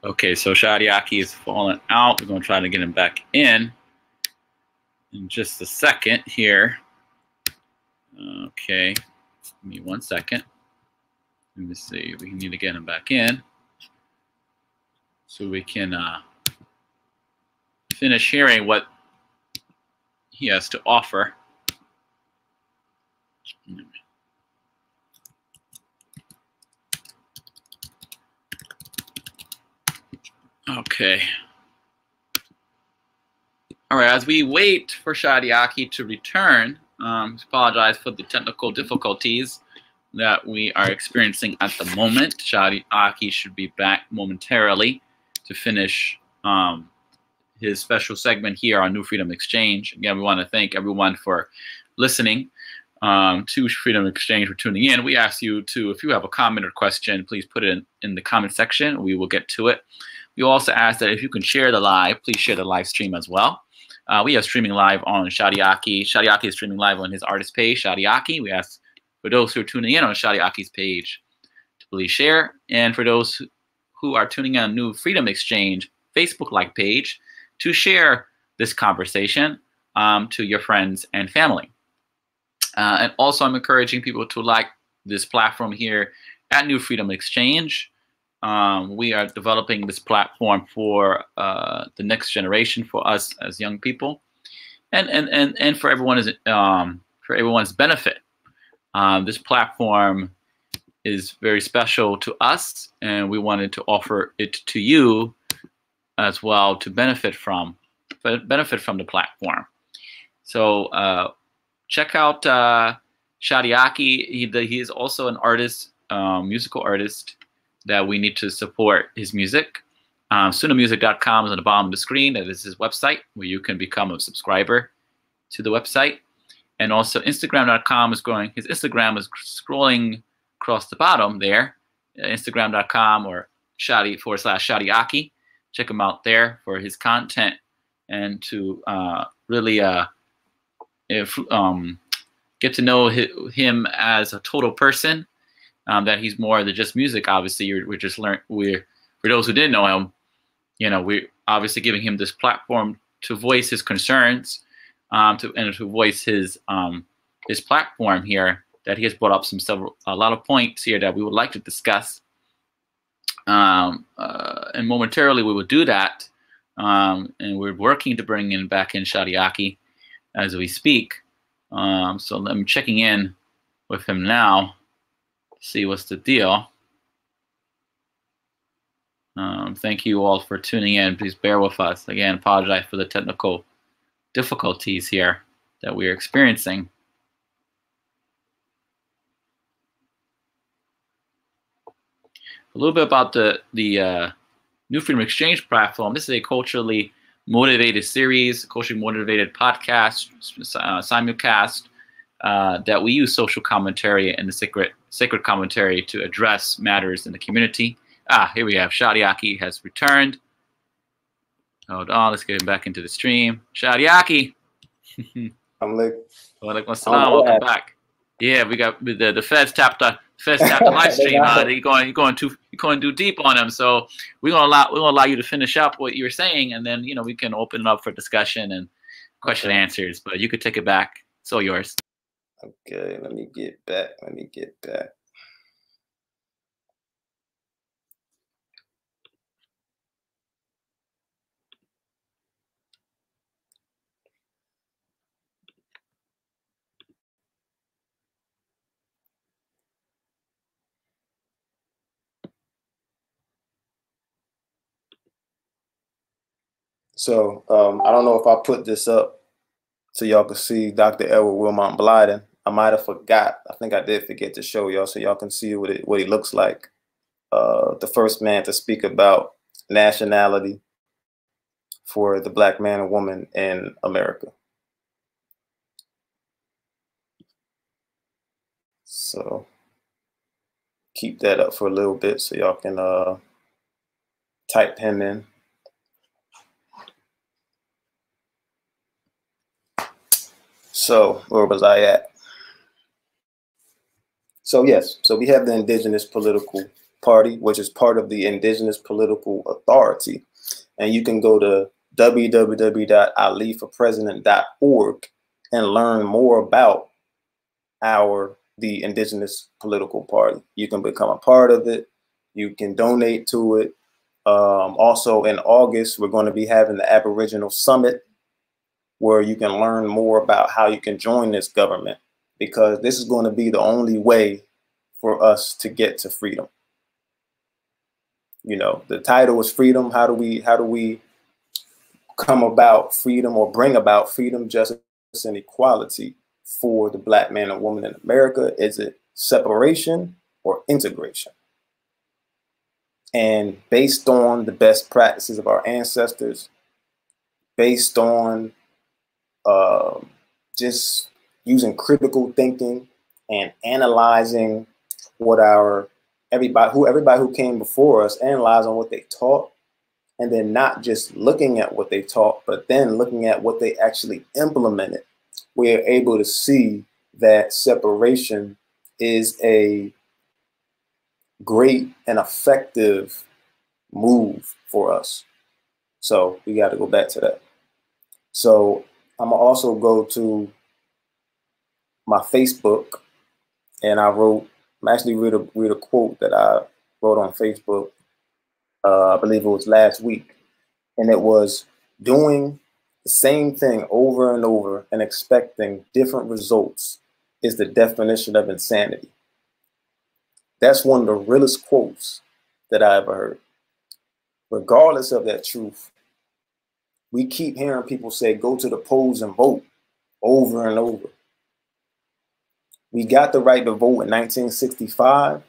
[SPEAKER 2] Okay, so Shadi Akhi is falling out. We're going to try to get him back in just a second here. Okay, give me 1 second. Let me see. We need to get him back in so we can finish hearing what he has to offer. Okay. All right, as we wait for Shadi Akhi to return, apologize for the technical difficulties that we are experiencing at the moment. Shadi Akhi should be back momentarily to finish his special segment here on New Freedom Exchange. Again, we want to thank everyone for listening to Freedom Exchange, for tuning in. We ask you to, if you have a comment or question, please put it in the comment section. We will get to it. We also ask that if you can share the live, please share the live stream as well. We are streaming live on Shadi Akhi. Shadi Akhi is streaming live on his artist page, Shadi Akhi. We ask for those who are tuning in on Shadi Akhi's page to please share. And for those who are tuning in on New Freedom Exchange Facebook-like page, to share this conversation to your friends and family. And also, I'm encouraging people to like this platform here at New Freedom Exchange. We are developing this platform for the next generation, for us as young people, and for everyone's benefit. This platform is very special to us, and we wanted to offer it to you as well to benefit from the platform. So check out Shadi Akhi. He is also an artist, musical artist that we need to support his music. SunnahMusic.com is on the bottom of the screen. That is his website where you can become a subscriber to the website. And also Instagram.com is growing. His Instagram is scrolling across the bottom there. Instagram.com or Shadi/Shadi Akhi. Check him out there for his content and to really get to know him as a total person. That he's more than just music. Obviously, for those who didn't know him, we're obviously giving him this platform to voice his concerns, to voice his platform here. That he has brought up a lot of points here that we would like to discuss. And momentarily we will do that. And we're working to bring back in Shadi Akhi as we speak. So I'm checking in with him now. See what's the deal. Thank you all for tuning in. Please bear with us. Again, apologize for the technical difficulties here that we're experiencing. A little bit about the new Freedom Exchange platform. This is a culturally motivated series, culturally motivated podcast, simulcast, that we use social commentary and the sacred commentary to address matters in the community. Here we have Shadi Akhi has returned. Hold on, let's get him back into the stream. Shadi Akhi.
[SPEAKER 3] I'm like,
[SPEAKER 2] Walaikum assalam, welcome back. Yeah, we got the feds tapped the live stream. You're going too deep on them. So we're gonna allow you to finish up what you were saying, and then we can open it up for discussion and question and answers. But you could take it back. It's all yours.
[SPEAKER 3] Okay, let me get back. So I don't know if I put this up so y'all can see Dr. Edward Wilmot Blyden. I might have forgot. I think I did forget to show y'all so y'all can see what he looks like. The first man to speak about nationality for the black man and woman in America. So keep that up for a little bit so y'all can type him in. So where was I at? So yes, so we have the Indigenous Political Party, which is part of the Indigenous Political Authority. And you can go to www.aliforpresident.org and learn more about the Indigenous Political Party. You can become a part of it. You can donate to it. Also in August, we're going to be having the Aboriginal Summit, where you can learn more about how you can join this government, because this is going to be the only way for us to get to freedom. The title is freedom. How do we come about freedom or bring about freedom, justice, and equality for the black man and woman in America? Is it separation or integration? And based on the best practices of our ancestors, based on just using critical thinking and analyzing what everybody who came before us, analyzing what they taught, and then not just looking at what they taught, but then looking at what they actually implemented, we are able to see that separation is a great and effective move for us. So we got to go back to that. So I'm gonna also go to my Facebook, and I'm actually read a quote that I wrote on Facebook. I believe it was last week, and it was, doing the same thing over and over and expecting different results is the definition of insanity. That's one of the realest quotes that I ever heard. Regardless of that truth, we keep hearing people say, go to the polls and vote over and over. We got the right to vote in 1965,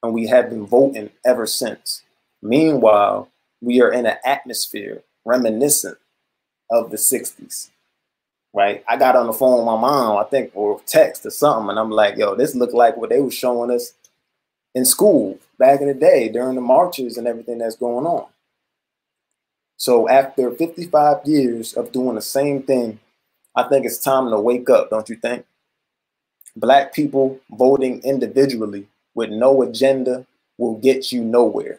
[SPEAKER 3] and we have been voting ever since. Meanwhile, we are in an atmosphere reminiscent of the 60s, right? I got on the phone with my mom, I think, or text or something, and I'm like, yo, this looked like what they were showing us in school back in the day during the marches and everything that's going on. So after 55 years of doing the same thing, I think it's time to wake up, don't you think? Black people voting individually with no agenda will get you nowhere.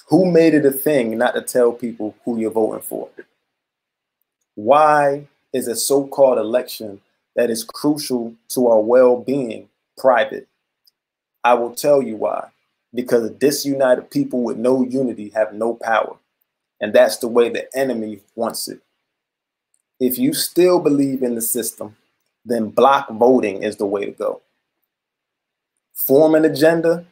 [SPEAKER 3] Who made it a thing not to tell people who you're voting for? Why is a so-called election that is crucial to our well-being private? I will tell you why. Because disunited people with no unity have no power. And that's the way the enemy wants it. If you still believe in the system, then block voting is the way to go. Form an agenda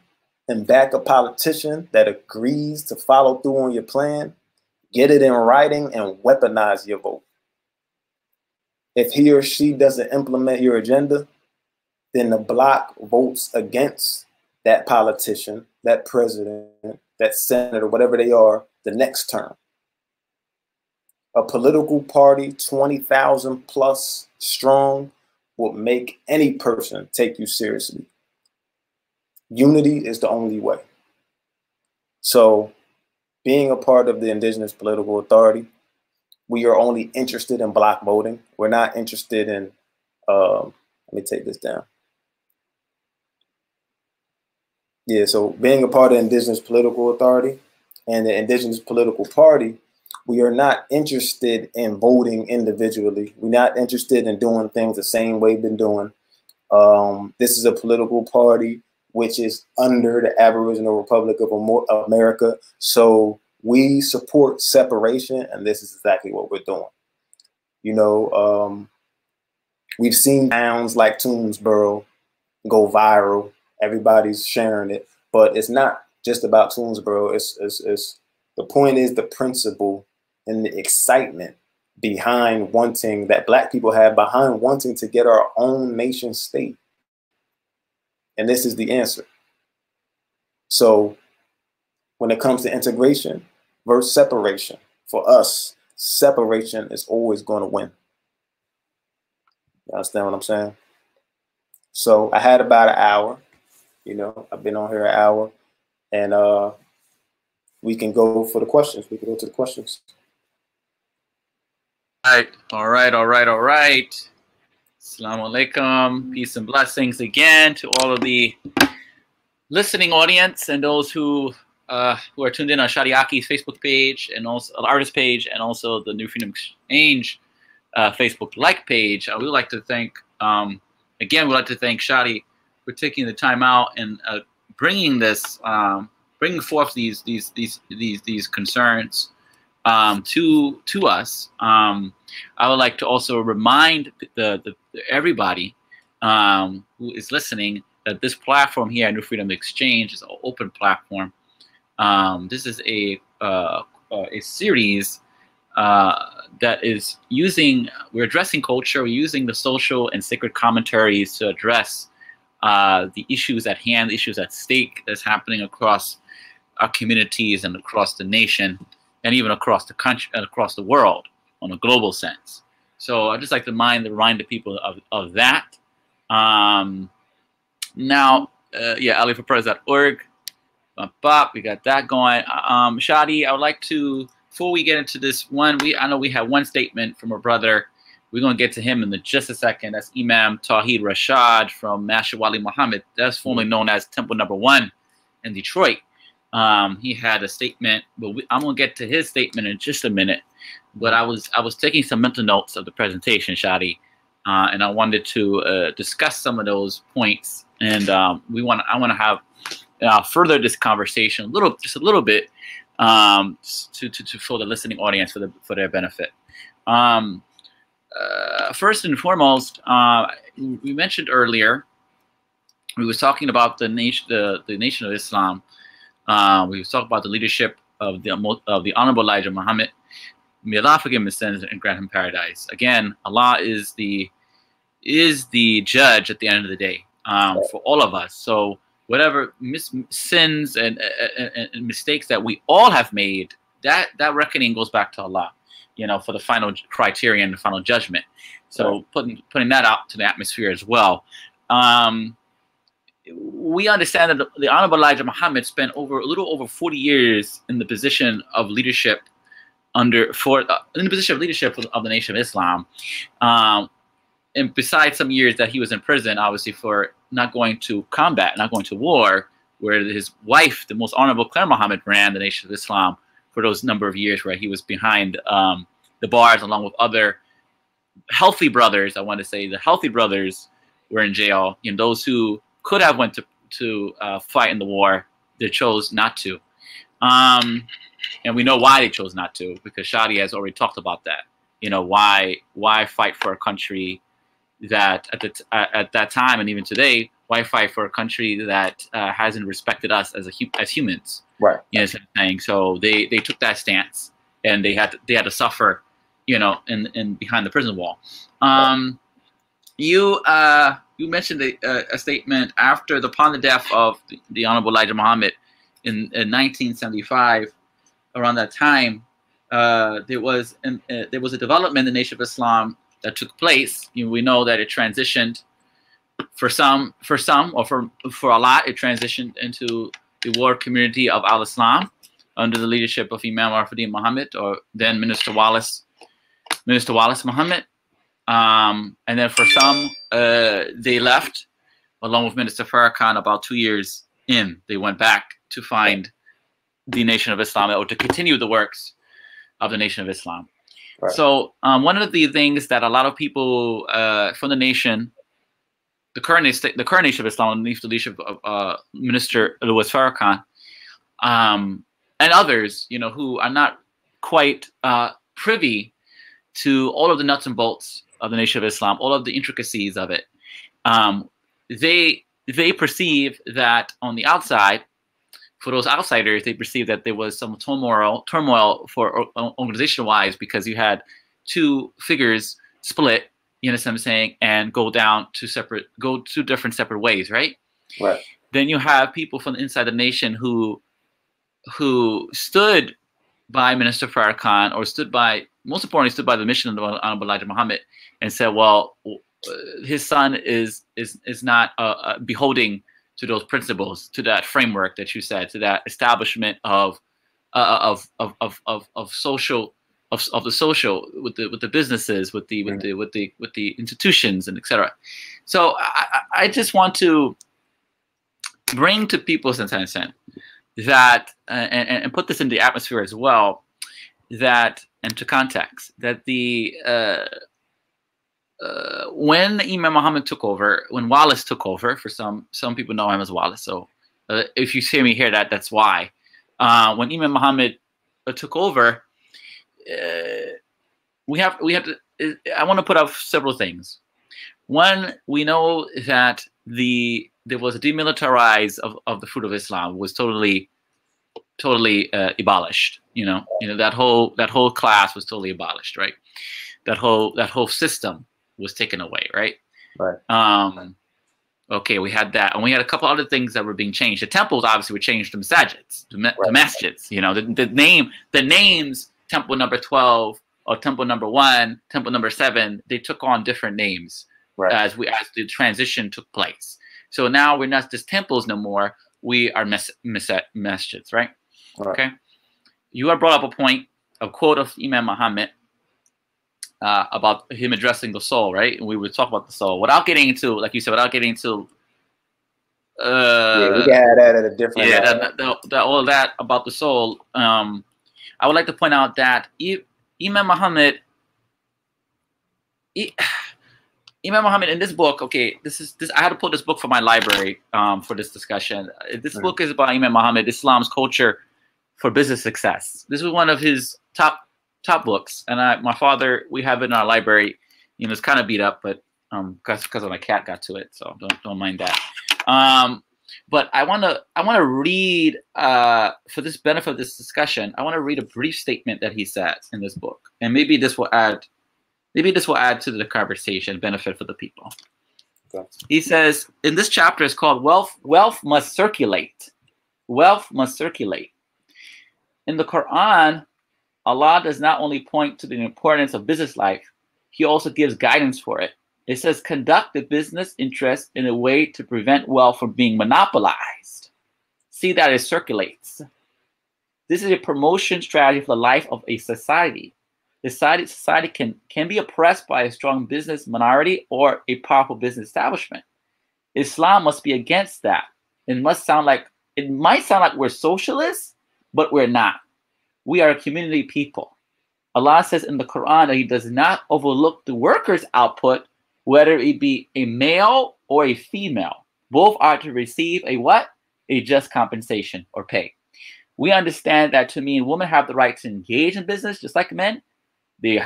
[SPEAKER 3] and back a politician that agrees to follow through on your plan, get it in writing, and weaponize your vote. If he or she doesn't implement your agenda, then the bloc votes against that politician, that president, that senator, whatever they are, the next term. A political party 20,000 plus strong will make any person take you seriously. Unity is the only way. So being a part of the Indigenous Political Authority, we are only interested in block voting. We're not interested in, let me take this down. Yeah, so being a part of the Indigenous Political Authority and the Indigenous Political Party, we are not interested in voting individually. We're not interested in doing things the same way we've been doing. This is a political party which is under the Aboriginal Republic of America. So we support separation, and this is exactly what we're doing. You know, we've seen towns like Toomsboro go viral. Everybody's sharing it, but it's not just about Toomsboro. It's the point is the principle and the excitement behind wanting that Black people have behind wanting to get our own nation state. And this is the answer. So when it comes to integration versus separation, for us, separation is always going to win. You understand what I'm saying? So I had about an hour. You know, I've been on here an hour, and we can go for the questions. We can go to the questions.
[SPEAKER 2] All right. Assalamu alaikum. Peace and blessings again to all of the listening audience and those who are tuned in on Shadi Akhi's Facebook page and also the artist page and also the New Freedom Xchange Facebook like page. We would like to thank again. We'd like to thank Shadi for taking the time out and bringing this, bringing forth these concerns to us. I would like to also remind everybody who is listening that this platform here at New Freedom Xchange is an open platform. This is a series that is we're addressing culture. We're using the social and sacred commentaries to address the issues at hand, the issues at stake that's happening across our communities and across the nation, and even across the country and across the world on a global sense. So I'd just like to remind the people of that. Now, yeah, aliforpress.org. We got that going. Shadi, I would like to, before we get into this one, I know we have one statement from a brother. We're going to get to him in just a second. That's Imam Tawheed Rashad from Master Wali Muhammad. That's formerly known as Temple Number 1 in Detroit. He had a statement, but I'm going to get to his statement in just a minute. But I was taking some mental notes of the presentation, Shadi, and I wanted to discuss some of those points. And I want to have further this conversation just a little bit for the listening audience for their benefit. First and foremost, we mentioned earlier, we was talking about the nation of Islam. We was talking about the leadership of the Honorable Elijah Muhammad. May Allah forgive his sins and grant him paradise. Again, Allah is the is the judge at the end of the day, for all of us. So whatever sins and mistakes that we all have made, that reckoning goes back to Allah, you know, for the final criterion, the final judgment. So putting that out to the atmosphere as well. We understand that the Honorable Elijah Muhammad spent a little over 40 years in the position of leadership in the position of leadership of the Nation of Islam. And besides some years that he was in prison, obviously for not going to combat, not going to war, where his wife, the most Honorable Claire Muhammad, ran the Nation of Islam for those number of years where he was behind the bars along with other healthy brothers. I want to say the healthy brothers were in jail. You know, those who could have went to fight in the war, they chose not to. And we know why they chose not to, because Shadi has already talked about that. You know, why fight for a country that at that time and even today, why fight for a country that hasn't respected us as humans?
[SPEAKER 3] Right.
[SPEAKER 2] You know what I'm saying? So they took that stance, and they had to suffer, you know, in behind the prison wall. You mentioned a statement upon the death of the Honorable Elijah Muhammad in 1975. Around that time, there was a development in the Nation of Islam that took place. You know, we know that it transitioned for some, or for a lot, it transitioned into the world community of Al-Islam under the leadership of Imam Arifuddin Muhammad, or then Minister Wallace Muhammad. And then for some, they left along with Minister Farrakhan about 2 years in. They went back to find the Nation of Islam, or to continue the works of the Nation of Islam. Right. So one of the things that a lot of people from the nation, the current Nation of Islam, underneath the leadership of Minister Louis Farrakhan, and others, you know, who are not quite privy to all of the nuts and bolts of the Nation of Islam, all of the intricacies of it, they perceive that on the outside, for those outsiders, they perceive that there was some turmoil for organization-wise, because you had two figures split, you know what I'm saying, and go two different separate ways, right?
[SPEAKER 3] Right.
[SPEAKER 2] Then you have people from inside the nation who stood by Minister Farrakhan, or most importantly, stood by the mission of the Honorable Elijah Muhammad, and said, well, his son is not beholding to those principles, to that framework that you said, to that establishment of social, of the social, with the businesses, with the institutions, and etc. So I just want to bring to people's attention that, and put this in the atmosphere as well, that, and to context, that when Imam Muhammad took over, when Wallace took over, for some people know him as Wallace, so if you see me here, that's why. When Imam Muhammad took over, we have to. I want to put up several things. One, we know that there was a demilitarized of the fruit of Islam, was totally abolished. You know that whole class was totally abolished, right? That whole system was taken away, right?
[SPEAKER 3] Right.
[SPEAKER 2] Okay, we had that, and we had a couple other things that were being changed. The temples obviously were changed to masajids, to masjids. You know, the names, Temple number 12 or Temple number 1, Temple number 7, they took on different names as the transition took place. So now we're not just temples no more; we are masjids, right? Okay. You have brought up a quote of Imam Muhammad about him addressing the soul, right? And we would talk about the soul without getting into, like you said, we can add that at a different. Yeah, all of that about the soul. I would like to point out that Imam Muhammad in this book. Okay, I had to pull this book from my library for this discussion. This book is about Imam Muhammad, Islam's Culture for Business Success. This was one of his top books, and my father, we have it in our library. You know, it's kind of beat up, but because of my cat got to it, so don't mind that. But I want to read, for this benefit of this discussion, I want to read a brief statement that he said in this book, and maybe this will add Maybe this will add to the conversation, benefit for the people.
[SPEAKER 3] Okay.
[SPEAKER 2] He says, in this chapter, it's called Wealth Must Circulate. Wealth must circulate. In the Quran, Allah does not only point to the importance of business life, He also gives guidance for it. It says, conduct the business interest in a way to prevent wealth from being monopolized. See that it circulates. This is a promotion strategy for the life of a society. Society can be oppressed by a strong business minority or a powerful business establishment. Islam must be against that. It might sound like we're socialists, but we're not. We are a community people. Allah says in the Quran that He does not overlook the worker's output, whether it be a male or a female. Both are to receive a what? A just compensation or pay. We understand that to mean women have the right to engage in business just like men. They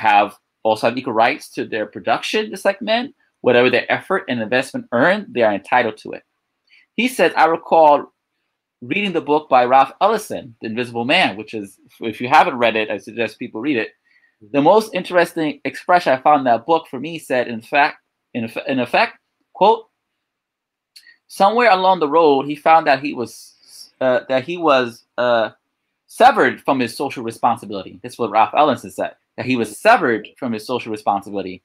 [SPEAKER 2] also have equal rights to their production just like men. Whatever their effort and investment earned, they are entitled to it. He says, I recall reading the book by Ralph Ellison, The Invisible Man, which is, if you haven't read it, I suggest people read it. The most interesting expression I found in that book for me said, in effect, quote, somewhere along the road, he found that he was severed from his social responsibility. This is what Ralph Ellison said, that he was severed from his social responsibility.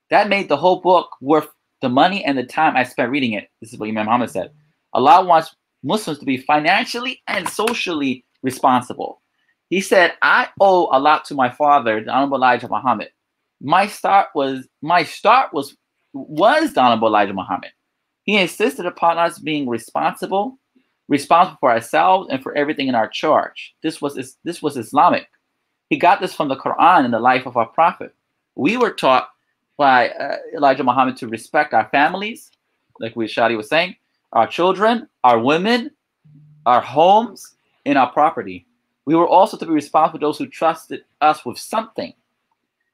[SPEAKER 2] That made the whole book worth the money and the time I spent reading it. This is what Imam Muhammad said. Allah wants Muslims to be financially and socially responsible. He said, I owe a lot to my father, the Honorable Elijah Muhammad. My start was the Honorable Elijah Muhammad. He insisted upon us being responsible for ourselves and for everything in our charge. This was Islamic. He got this from the Quran and the life of our prophet. We were taught by Elijah Muhammad to respect our families, like Shadi was saying, our children, our women, our homes, and our property. We were also to be responsible for those who trusted us with something.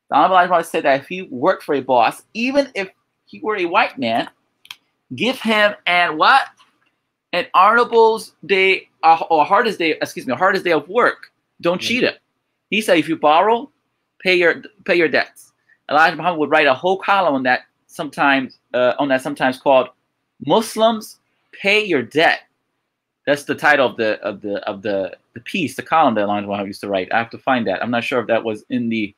[SPEAKER 2] The Honorable Elijah Muhammad said that if he worked for a boss, even if he were a white man, give him an honorable's day or hardest day of work. Don't cheat him. He said if you borrow, pay your debts. Elijah Muhammad would write a whole column on that sometimes called Muslims Pay Your Debt. That's the title of the piece, the column that Elijah Muhammad used to write. I have to find that. I'm not sure if that was in the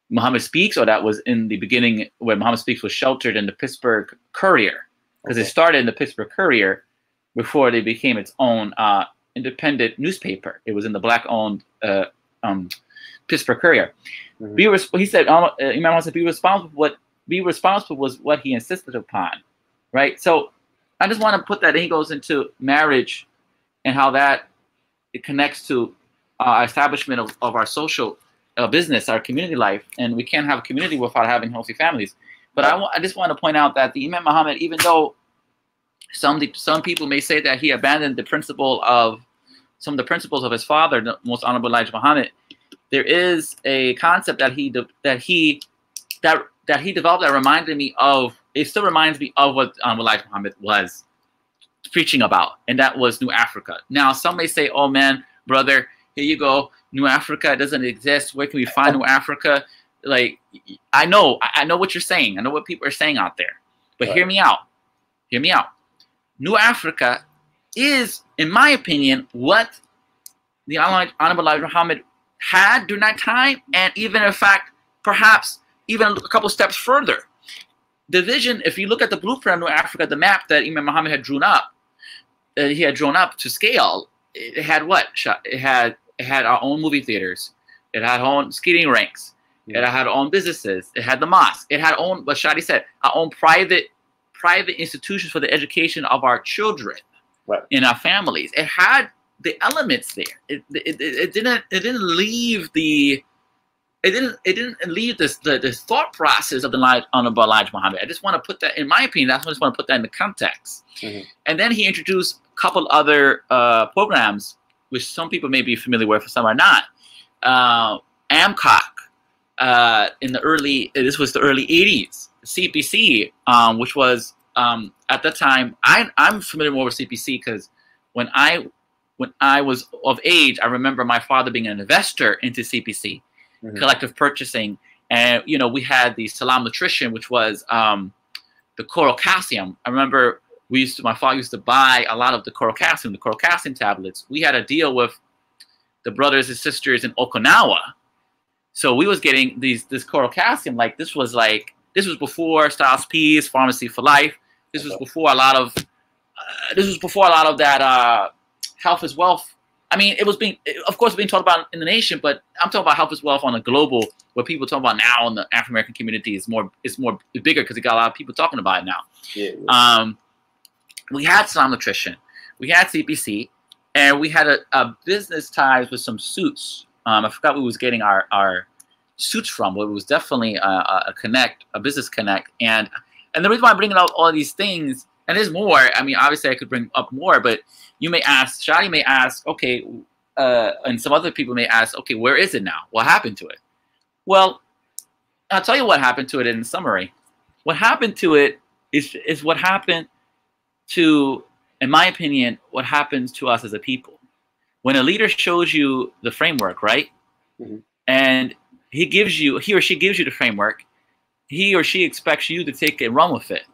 [SPEAKER 2] Muhammad Speaks or that was in the beginning when Muhammad Speaks was sheltered in the Pittsburgh Courier, because it started in the Pittsburgh Courier before they became its own independent newspaper. It was in the black-owned Pittsburgh Courier. Mm-hmm. He said, Imam Muhammad said, be responsible was what he insisted upon, right? So I just want to put that in. He goes into marriage and how it connects to establishment of our social business, our community life, and we can't have a community without having healthy families. But I just want to point out that the Imam Muhammad, even though some people may say that he abandoned some of the principles of his father, the Most Honorable Elijah Muhammad, there is a concept that he developed that reminded me of. It still reminds me of what Elijah Muhammad was preaching about, and that was New Africa. Now, some may say, "Oh man, brother, here you go. New Africa doesn't exist. Where can we find New Africa?" Like, I know what you're saying. I know what people are saying out there. But hear me out. Hear me out. New Africa is, in my opinion, what the Honorable Elijah Muhammad had during that time, and even in fact, perhaps even a couple steps further. The vision, if you look at the blueprint of New Africa, the map that Imam Muhammad had drawn up, to scale, it had what? It had our own movie theaters. It had our own skating rinks. It had our own businesses. It had the mosque. It had own, what Shadi said, our own private institutions for the education of our children, right, in our families. It had the elements there. It didn't leave this thought process of the Honorable Elijah Muhammad. I just want to put that, in my opinion, I just want to put that in the context. Mm-hmm. And then he introduced a couple other programs, which some people may be familiar with, some are not. AMCOC this was the early 80s. CPC, which was at the time, I'm familiar more with CPC because when I was of age, I remember my father being an investor into CPC, mm-hmm, collective purchasing, And, you know, we had the Salam Nutrition, which was the coral calcium. I remember my father used to buy a lot of the coral calcium tablets. We had a deal with the brothers and sisters in Okinawa. So we was getting this coral calcium. Like this was before Styles Peace, Pharmacy for Life. This was before a lot of that health is wealth. I mean, it was being talked about in the nation, but I'm talking about health is wealth on a global, where people talk about now in the African American community is bigger because it got a lot of people talking about it now. Yeah. We had Salam Nutrition, we had CPC, and we had a business ties with some suits. I forgot who was getting our suits from, but it was definitely a business connect. And the reason why I'm bringing up all these things, and there's more. I mean, obviously I could bring up more, but you may ask, Shadi may ask, okay, and some other people may ask, okay, where is it now? What happened to it? Well, I'll tell you what happened to it in summary. What happened to it is what happened to, in my opinion, what happens to us as a people. When a leader shows you the framework, right? Mm-hmm. And he or she gives you the framework, he or she expects you to take it and run with it.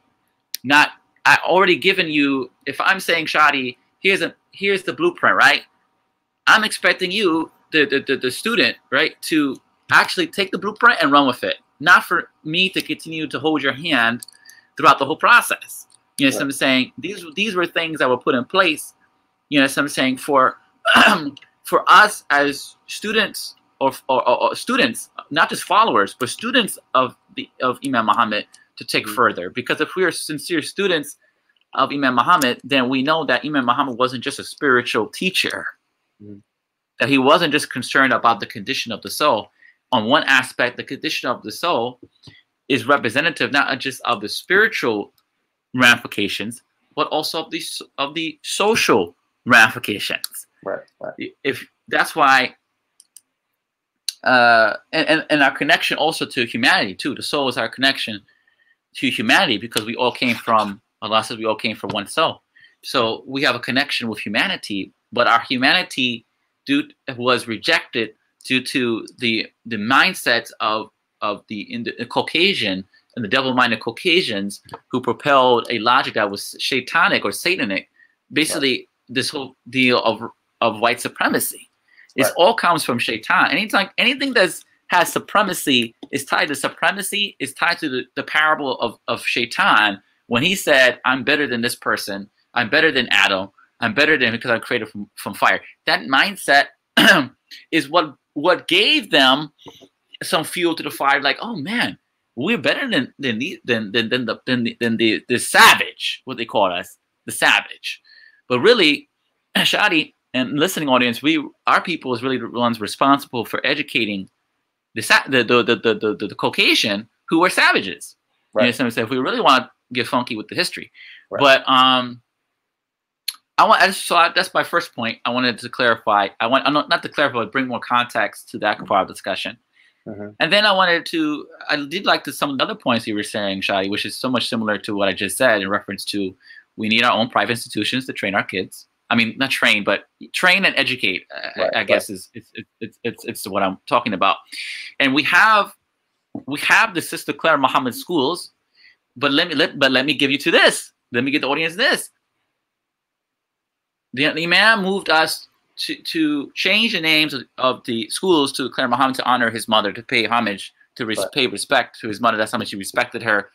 [SPEAKER 2] Not, I already given you, if I'm saying, Shadi, here's the blueprint, right? I'm expecting you, the student, right, to actually take the blueprint and run with it. Not for me to continue to hold your hand throughout the whole process. You know, so I'm saying these were things that were put in place. You know, so I'm saying for us as students or students, not just followers, but students of Imam Muhammad to take further. Because if we are sincere students of Imam Muhammad, then we know that Imam Muhammad wasn't just a spiritual teacher, that he wasn't just concerned about the condition of the soul. On one aspect, the condition of the soul is representative not just of the spiritual ramifications, but also of the social ramifications. Right. If that's why, and our connection also to humanity too. The soul is our connection to humanity because we all came from, Allah says we all came from one soul. So we have a connection with humanity, but our humanity was rejected due to the mindsets of the Caucasian and the devil-minded Caucasians who propelled a logic that was shaitanic or satanic. Basically, this whole deal of white supremacy. It all comes from shaitan. Anything that has supremacy is tied to supremacy, is tied to the parable of shaitan when he said, I'm better than this person, I'm better than Adam, I'm better than because I'm created from fire. That mindset is what gave them some fuel to the fire. Like, oh man, we're better than the savage, what they call us, the savage. But really, Shadi and listening audience, our people is really the ones responsible for educating the Caucasian who were savages. Right. You know, so if we really want to get funky with the history, but that's my first point. I wanted to clarify. Not to clarify, but bring more context to that part of the discussion. And then I did like some of the other points you were saying, Shadi, which is so much similar to what I just said in reference to we need our own private institutions to train our kids. I mean, not train, but train and educate. I guess it's what I'm talking about. And we have the Sister Claire Muhammad schools, but let me give you to this. Let me give the audience this. The Imam moved us to change the names of the schools to Claire Muhammad to honor his mother, to pay homage, to pay respect to his mother. That's how much he respected her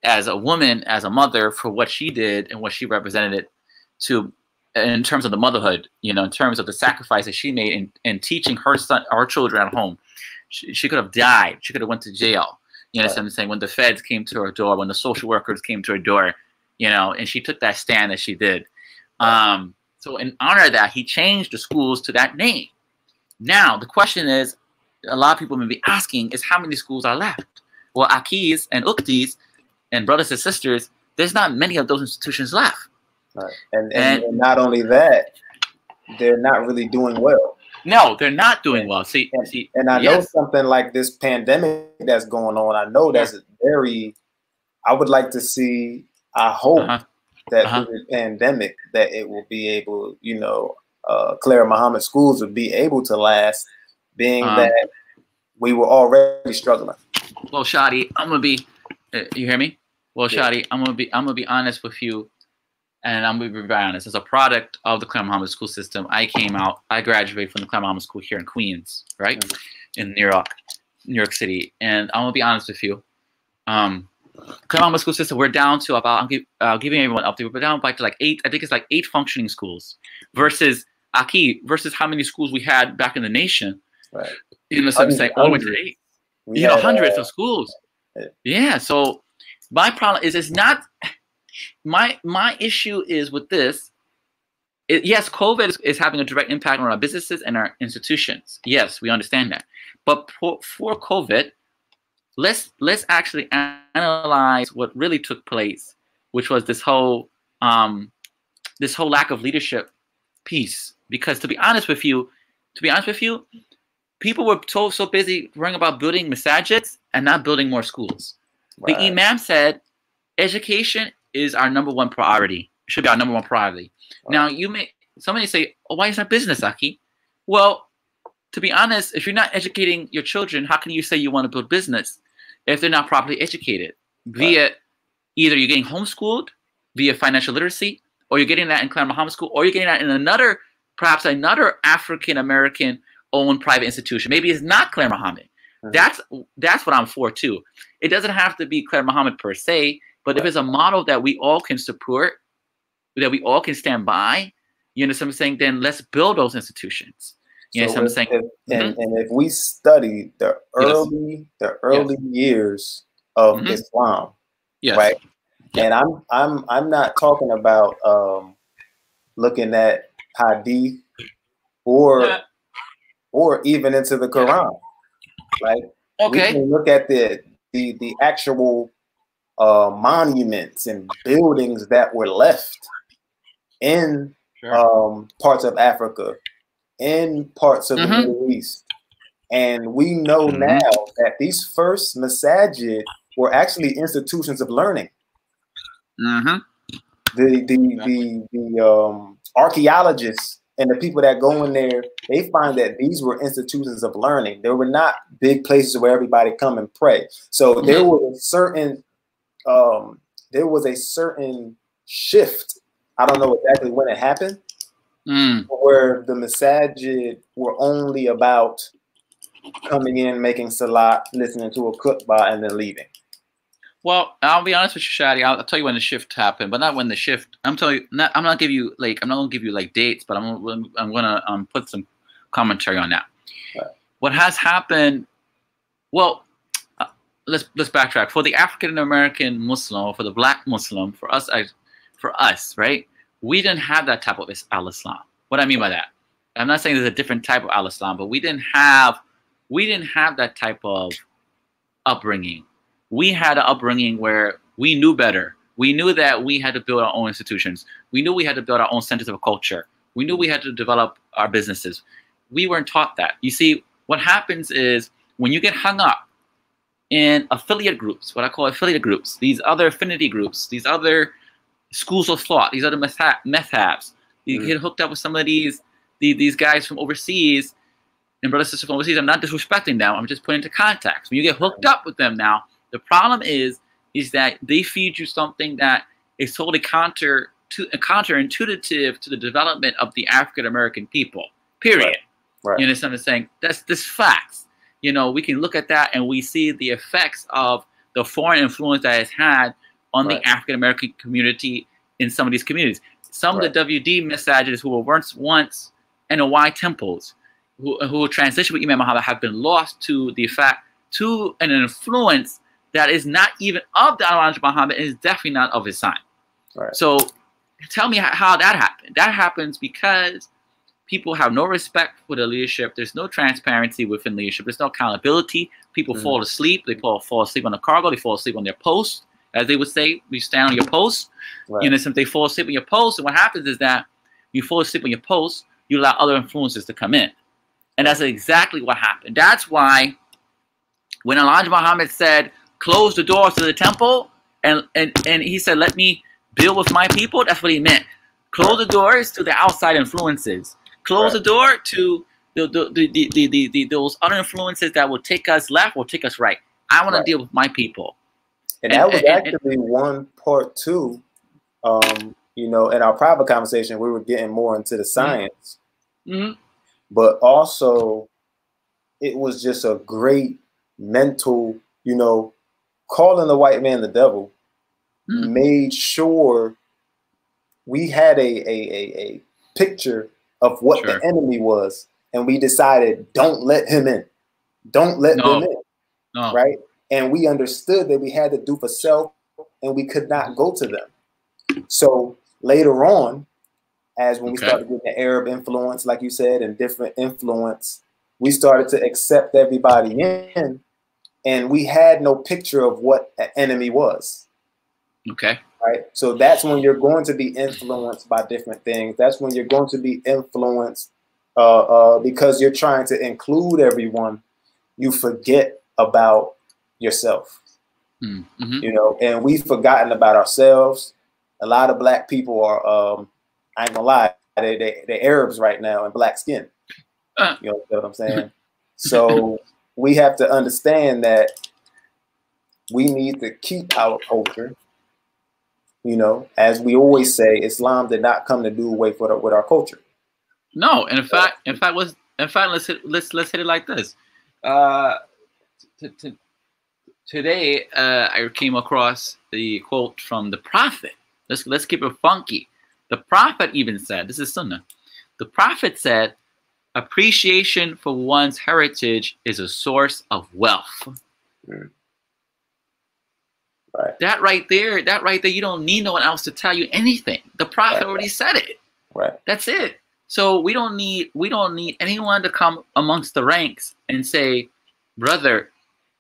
[SPEAKER 2] as a woman, as a mother, for what she did and what she represented in terms of the motherhood, you know, in terms of the sacrifices she made in teaching her children at home. She could have died. She could have went to jail. You know what I'm saying? When the feds came to her door, when the social workers came to her door, you know, and she took that stand that she did. So in honor of that, he changed the schools to that name. Now, the question is, a lot of people may be asking, is how many schools are left? Well, Akis and Uktis and brothers and sisters, there's not many of those institutions left.
[SPEAKER 3] Right. And not only that, they're not really doing well.
[SPEAKER 2] No, they're not doing well.
[SPEAKER 3] And I know something like this pandemic that's going on, I know that's I would like to see, I hope that through the pandemic that it will be able, you know, Claire Muhammad schools will be able to last, being that we were already struggling.
[SPEAKER 2] Well, Shadi, I'm gonna be. You hear me? Well, Shadi, I'm gonna be honest with you, and I'm gonna be very honest. As a product of the Claire Muhammad school system, I graduated from the Claire Muhammad school here in Queens, right, in New York City. And I'm gonna be honest with you. Claire Muhammad school system, we're down to about. I'm giving everyone an update. We're down to like 8. I think it's like 8 functioning schools versus Akhi versus how many schools we had back in the nation.
[SPEAKER 3] Right.
[SPEAKER 2] You know, some say only 8. You know, hundreds of schools. Yeah. So my problem is, it's not my issue is with this. Yes, COVID is having a direct impact on our businesses and our institutions. Yes, we understand that. But for COVID, let's actually analyze what really took place, which was this whole lack of leadership piece. Because to be honest with you, people were so busy worrying about building masajids and not building more schools. Right. The Imam said, education is our #1 priority. It should be our #1 priority. Right. Now, somebody say, oh, why is that business, Akhi? Well, to be honest, if you're not educating your children, how can you say you want to build business if they're not properly educated? Via either you're getting homeschooled via financial literacy, or you're getting that in Claire Muhammad School, or you're getting that in perhaps another African-American owned private institution. Maybe it's not Claire Muhammad. That's what I'm for too. It doesn't have to be Claire Muhammad per se, but if it's a model that we all can support, that we all can stand by, you know what I'm saying, then let's build those institutions. You know what I'm saying?
[SPEAKER 3] And if we study the early years of Islam, right? And I'm not talking about looking at hadith or even into the Quran. Like, we can look at the actual monuments and buildings that were left in parts of Africa, in parts of the Middle East. And we know now that these first masajid were actually institutions of learning. The archaeologists and the people that go in there, they find that these were institutions of learning. They were not big places where everybody come and pray. So there was a certain shift. I don't know exactly when it happened, where the masajid were only about coming in, making salat, listening to a khutbah, and then leaving.
[SPEAKER 2] Well, I'll be honest with you, Shadi. I'll tell you when the shift happened, but not when the shift. I'm telling you, I'm not gonna give you like dates, but I'm gonna put some commentary on that. Right. What has happened? Well, let's backtrack. For the African American Muslim, or for the Black Muslim, for us, right? We didn't have that type of al-Islam. What I mean by that, I'm not saying there's a different type of al-Islam, but we didn't have that type of upbringing. We had an upbringing where we knew better. We knew that we had to build our own institutions. We knew we had to build our own centers of culture. We knew we had to develop our businesses. We weren't taught that. You see, what happens is when you get hung up in affiliate groups, what I call affiliate groups, these other affinity groups, these other schools of thought, these other methabs, you get hooked up with some of these guys from overseas, and brothers and sisters from overseas. I'm not disrespecting them. I'm just putting into context. When you get hooked up with them now, the problem is that they feed you something that is totally counterintuitive to the development of the African American people. Period. Right. You understand what I'm saying? That's this facts. You know, we can look at that and we see the effects of the foreign influence that it's had on the African American community in some of these communities. Some of the WD messages who were once NOI temples, who transitioned with Imam Muhammad, have been lost to the fact to an influence that is not even of the Elijah Muhammad and is definitely not of his time. Right. So tell me how that happened. That happens because people have no respect for the leadership. There's no transparency within leadership. There's no accountability. People fall asleep. They fall asleep on the cargo. They fall asleep on their post. As they would say, you stand on your post. Right. You know, since they fall asleep on your post, and what happens is that you fall asleep on your post, you allow other influences to come in. And that's exactly what happened. That's why when Elijah Muhammad said, close the doors to the temple, and he said, let me build with my people, that's what he meant. Close the doors to the outside influences. Close the door to those other influences that will take us left or take us right. I want to deal with my people.
[SPEAKER 3] And that was actually one part too. You know, in our private conversation, we were getting more into the science, but also it was just a great mental, you know, calling the white man the devil made sure we had a picture of what the enemy was, and we decided, don't let him in. Don't let them in. Right? And we understood that we had to do for self, and we could not go to them. So later on, as when we started getting the Arab influence, like you said, and different influence, we started to accept everybody in, and we had no picture of what an enemy was.
[SPEAKER 2] Okay.
[SPEAKER 3] Right. So that's when you're going to be influenced by different things. That's when you're going to be influenced because you're trying to include everyone. You forget about yourself, you know, and we've forgotten about ourselves. A lot of black people are, I ain't gonna lie, they're Arabs right now in black skin. You know what I'm saying? So we have to understand that we need to keep our culture. You know, as we always say, Islam did not come to do away with our culture.
[SPEAKER 2] No, and in fact, let's hit it like this. Today, I came across the quote from the Prophet. Let's keep it funky. The Prophet even said, this is Sunnah. The Prophet said, appreciation for one's heritage is a source of wealth.
[SPEAKER 3] Right.
[SPEAKER 2] That right there, you don't need no one else to tell you anything. The Prophet already said it.
[SPEAKER 3] Right.
[SPEAKER 2] That's it. So we don't need anyone to come amongst the ranks and say, brother,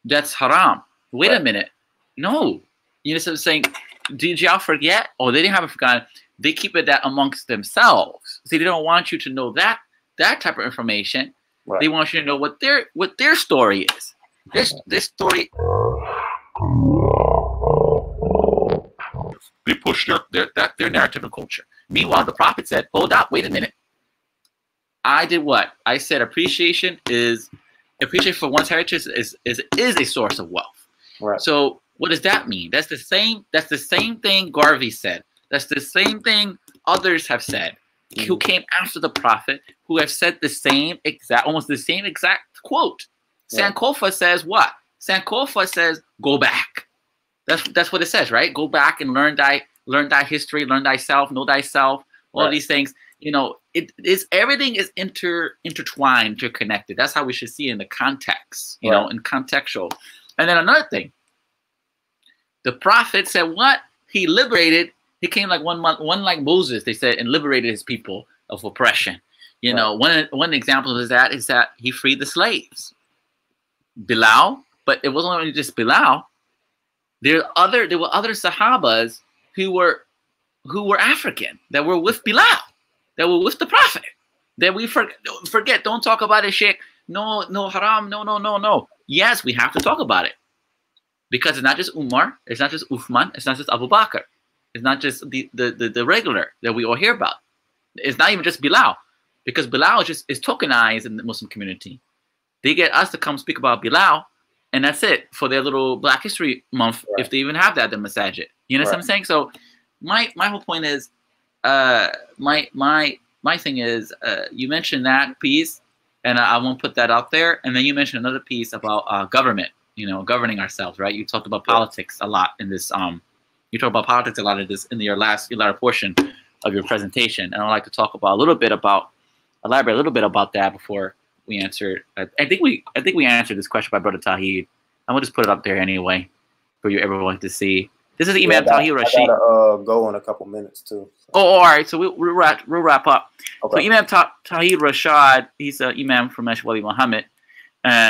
[SPEAKER 2] that's haram. Wait a minute. No. You know what I'm saying? Did y'all forget? Oh, they didn't have it forgotten. They keep it that amongst themselves. See, they don't want you to know that type of information. Right. They want you to know what their story is. This story. They push their narrative and culture. Meanwhile, the Prophet said, hold up, wait a minute. I did what? I said appreciation for one's heritage is a source of wealth. Right. So what does that mean? That's the same thing Garvey said. That's the same thing others have said who came after the Prophet, who have said almost the same exact quote. Sankofa says what? Sankofa says, go back. That's what it says, right? Go back and learn thy history, learn thyself, know thyself, all these things. You know, everything is intertwined, interconnected. That's how we should see it in the context, you know, in contextual. And then another thing, the Prophet said what? He came like one like Moses, they said, and liberated his people of oppression. You know, one example is that he freed the slaves. Bilal, but it wasn't only just Bilal. There were other Sahabas who were African that were with Bilal, that were with the Prophet. That we forget. Don't talk about it, Sheikh. No haram. No. Yes, we have to talk about it because it's not just Umar, it's not just Uthman, it's not just Abu Bakr, it's not just the regular that we all hear about. It's not even just Bilal, because Bilal is tokenized in the Muslim community. They get us to come speak about Bilal. And that's it for their little Black History Month, if they even have that in Masajid. You know what I'm saying? So my whole point is, my thing is, you mentioned that piece, and I won't put that out there. And then you mentioned another piece about government, you know, governing ourselves, right? You talked about politics a lot in this. You talked about politics a lot in this in your latter portion of your presentation, and I'd like to talk about elaborate a little bit about that before we answered. I think we answered this question by Brother Tawheed. I'm gonna just put it up there anyway for you everyone to see. This is Imam Tawheed Rashid.
[SPEAKER 3] I gotta go in a couple minutes too. So.
[SPEAKER 2] Oh, all right. So we'll wrap up. Okay. So Imam Tawheed Rashad, he's an Imam from Mesh Wali Muhammad.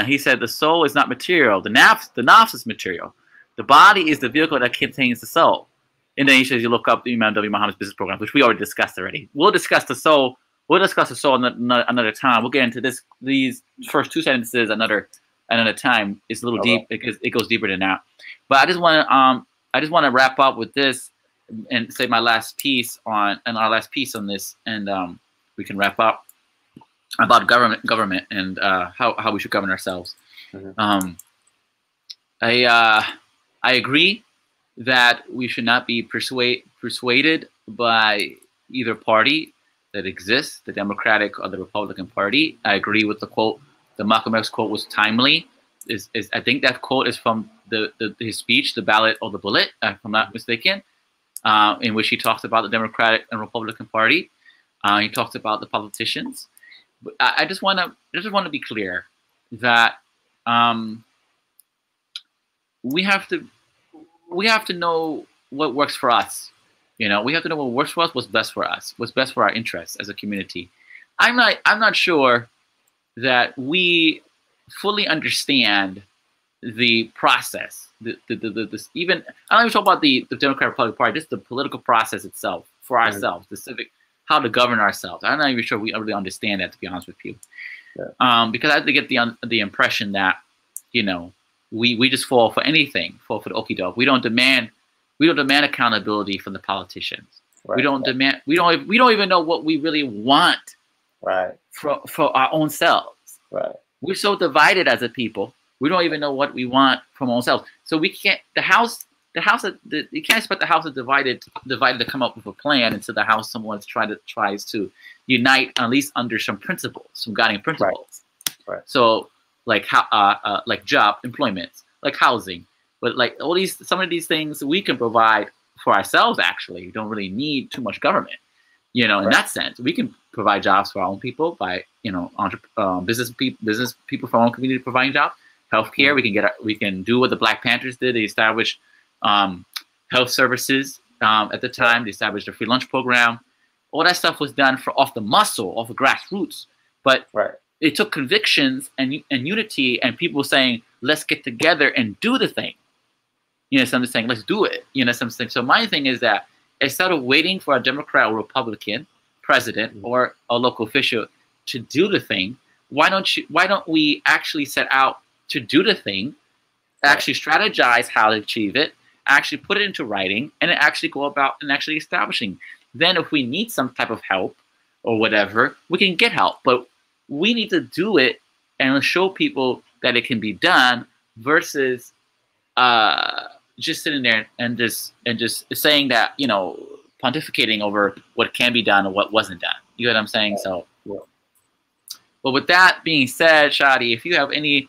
[SPEAKER 2] He said the soul is not material. The nafs is material. The body is the vehicle that contains the soul. And then he says you look up the Imam W. Muhammad's business program, which we already discussed already. We'll discuss the soul. We'll discuss the soul another time. We'll get into these first two sentences another time. It's a little deep because it goes deeper than that. But I just want to wrap up with this and say our last piece on this, and we can wrap up. about government and how we should govern ourselves.
[SPEAKER 3] Mm-hmm.
[SPEAKER 2] I agree that we should not be persuaded by either party that exists, the Democratic or the Republican Party. I agree with the quote. The Malcolm X quote was timely. I think that quote is from his speech, "The Ballot or the Bullet," if I'm not mistaken, in which he talked about the Democratic and Republican Party. He talked about the politicians. But I just want to be clear that we have to know what works for us. You know, we have to know what works for us, what's best for us, what's best for our interests as a community. I'm not sure that we fully understand the process. Even I don't even talk about the Democratic Republican Party, just the political process itself for ourselves, the civic, how to govern ourselves. I'm not even sure we really understand that, to be honest with you.
[SPEAKER 3] Yeah.
[SPEAKER 2] Because I have to get the impression that, you know, we just fall for anything, fall for the okie doke. We don't demand accountability from the politicians.
[SPEAKER 3] Right.
[SPEAKER 2] We don't demand. We don't even know what we really want.
[SPEAKER 3] Right.
[SPEAKER 2] For our own selves.
[SPEAKER 3] Right.
[SPEAKER 2] We're so divided as a people. We don't even know what we want from ourselves. So we can't. You can't expect the house of divided to come up with a plan until the house someone tries to unite, at least under some principles, some guiding principles.
[SPEAKER 3] Right.
[SPEAKER 2] So like job, employment, like housing, but like some of these things we can provide for ourselves. Actually, you don't really need too much government. You know, in that sense, we can provide jobs for our own people by, you know, business people from our own community providing jobs. Healthcare, we can do what the Black Panthers did. They established health services at the time. They established a free lunch program. All that stuff was done off the muscle, off the grassroots. But it took convictions and unity and people saying, let's get together and do the thing. You know, some saying, let's do it. You know, some saying. So my thing is that instead of waiting for a Democrat or Republican president or a local official to do the thing, why don't we actually set out to do the thing, actually strategize how to achieve it, actually put it into writing, and then actually go about and actually establishing. Then if we need some type of help or whatever, we can get help. But we need to do it and show people that it can be done versus just sitting there and just saying that, you know, pontificating over what can be done and what wasn't done. You know what I'm saying? So, but with that being said, Shadi, if you have any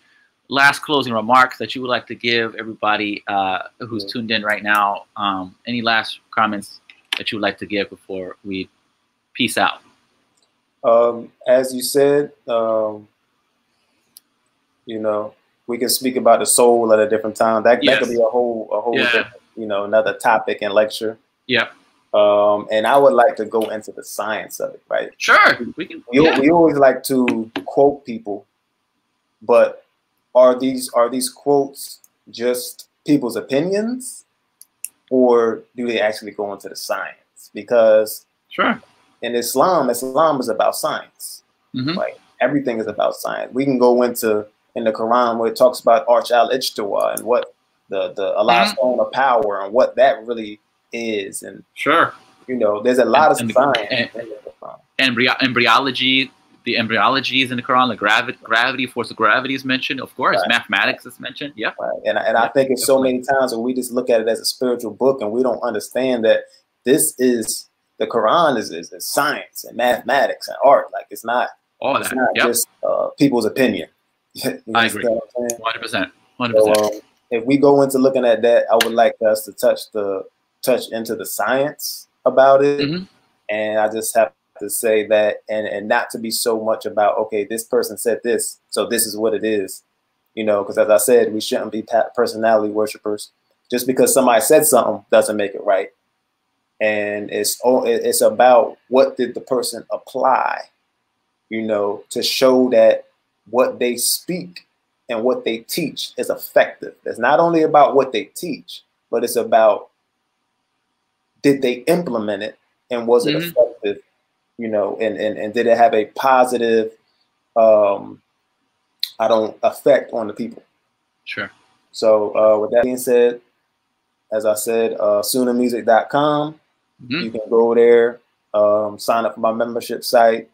[SPEAKER 2] last closing remarks that you would like to give everybody who's tuned in right now, any last comments that you would like to give before we peace out?
[SPEAKER 3] As you said, you know, we can speak about the soul at a different time. That could be a whole different, you know, another topic and lecture.
[SPEAKER 2] Yep.
[SPEAKER 3] And I would like to go into the science of it, right?
[SPEAKER 2] Sure.
[SPEAKER 3] We always like to quote people, but are these quotes just people's opinions, or do they actually go into the science? Because in Islam is about science. Like everything is about science. We can go into in the Quran where it talks about Arch al-Ijtiwa and what the Allah's stone of power and what that really is, and you know, there's a lot of science
[SPEAKER 2] and embryology. The embryology is in the Quran. The gravity, force of gravity is mentioned. Of course, mathematics is mentioned. Yeah,
[SPEAKER 3] and I think it's so many times where we just look at it as a spiritual book and we don't understand that this is the Quran is science and mathematics and art. Like it's not just people's opinion.
[SPEAKER 2] I agree. 100%.
[SPEAKER 3] So, if we go into looking at that, I would like us to touch into the science about it, and I just have to say that, and not to be so much about, okay, this person said this, so this is what it is, you know, because as I said, we shouldn't be personality worshipers. Just because somebody said something doesn't make it right, and it's about what did the person apply, you know, to show that what they speak and what they teach is effective. It's not only about what they teach, but it's about did they implement it and was it effective, you know, and did it have a positive effect on the people.
[SPEAKER 2] Sure.
[SPEAKER 3] So with that being said, as I said, sunnamusic.com. You can go there, sign up for my membership site,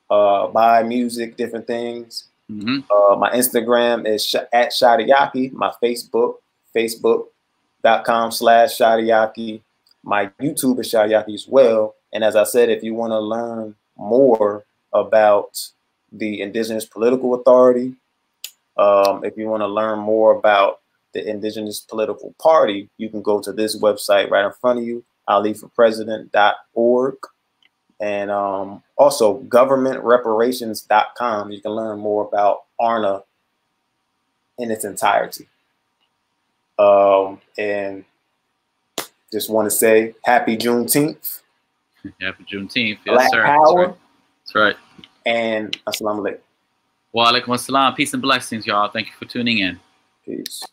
[SPEAKER 3] buy music, different things. My Instagram is at Shadi Akhi. My Facebook.com/Shadi Akhi. My YouTube is Shadi Akhi as well. And as I said, if you want to learn more about the Indigenous Political Authority, if you want to learn more about the Indigenous Political Party, you can go to this website right in front of you, aliforpresident.org. And also governmentreparations.com. You can learn more about ARNA in its entirety. And just want to say happy Juneteenth.
[SPEAKER 2] Happy Juneteenth. Yes,
[SPEAKER 3] Black
[SPEAKER 2] sir.
[SPEAKER 3] Power.
[SPEAKER 2] That's right.
[SPEAKER 3] And assalamu alaikum.
[SPEAKER 2] Wa alaikum assalam. Peace and blessings, y'all. Thank you for tuning in.
[SPEAKER 3] Peace.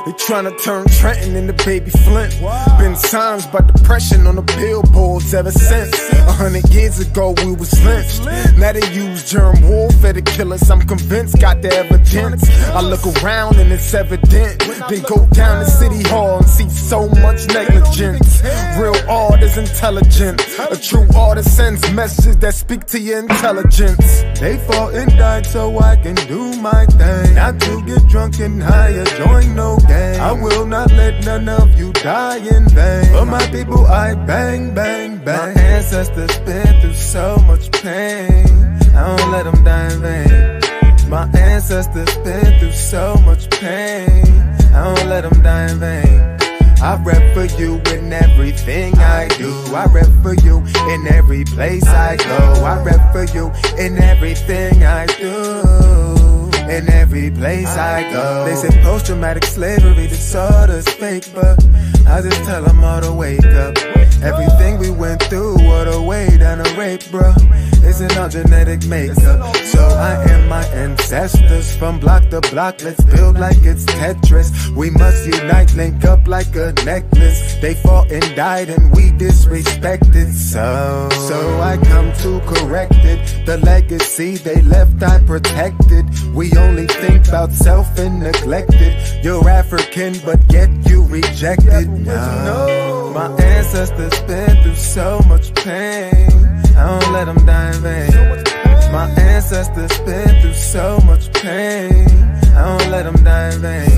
[SPEAKER 1] They tryna turn Trenton into Baby Flint. Been signs by depression on the billboards ever since. 100 years ago we was lynched. Now they use germ warfare to kill us. I'm convinced, got the evidence. I look around and it's evident. Then go down to City Hall and see so much negligence. Real art is intelligent. A true artist sends messages that speak to your intelligence. They fought and died so I can do my thing. Not to get drunk and high or join no game. I will not let none of you die in vain. For my people I bang, bang, bang. My ancestors been through so much pain. I don't let them die in vain. My ancestors been through so much pain. I don't let them die in vain. I rep for you in everything I do. I rep for you in every place I go. I rep for you in everything I do. In every place I go. They say post-traumatic slavery disorder's fake, but I just tell them all to wake up. Everything we went through, what a way down a rape, bro. Isn't our genetic makeup. So I am my ancestors from block to block. Let's build like it's Tetris. We must unite, link up like a necklace. They fought and died and we disrespected. So I come to correct it. The legacy they left I protected. We only think about self and neglected. You're African but yet you rejected. No, my ancestors been through so much pain. I don't let them die in vain. My ancestors been through so much pain. I don't let them die in vain.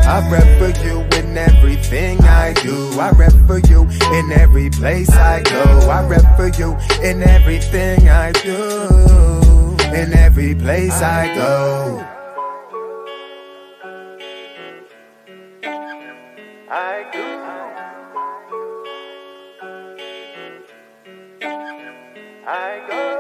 [SPEAKER 1] I rep for you in everything I do. I rep for you in every place I go. I rep for you in everything I do. In every place I go. I do. I go.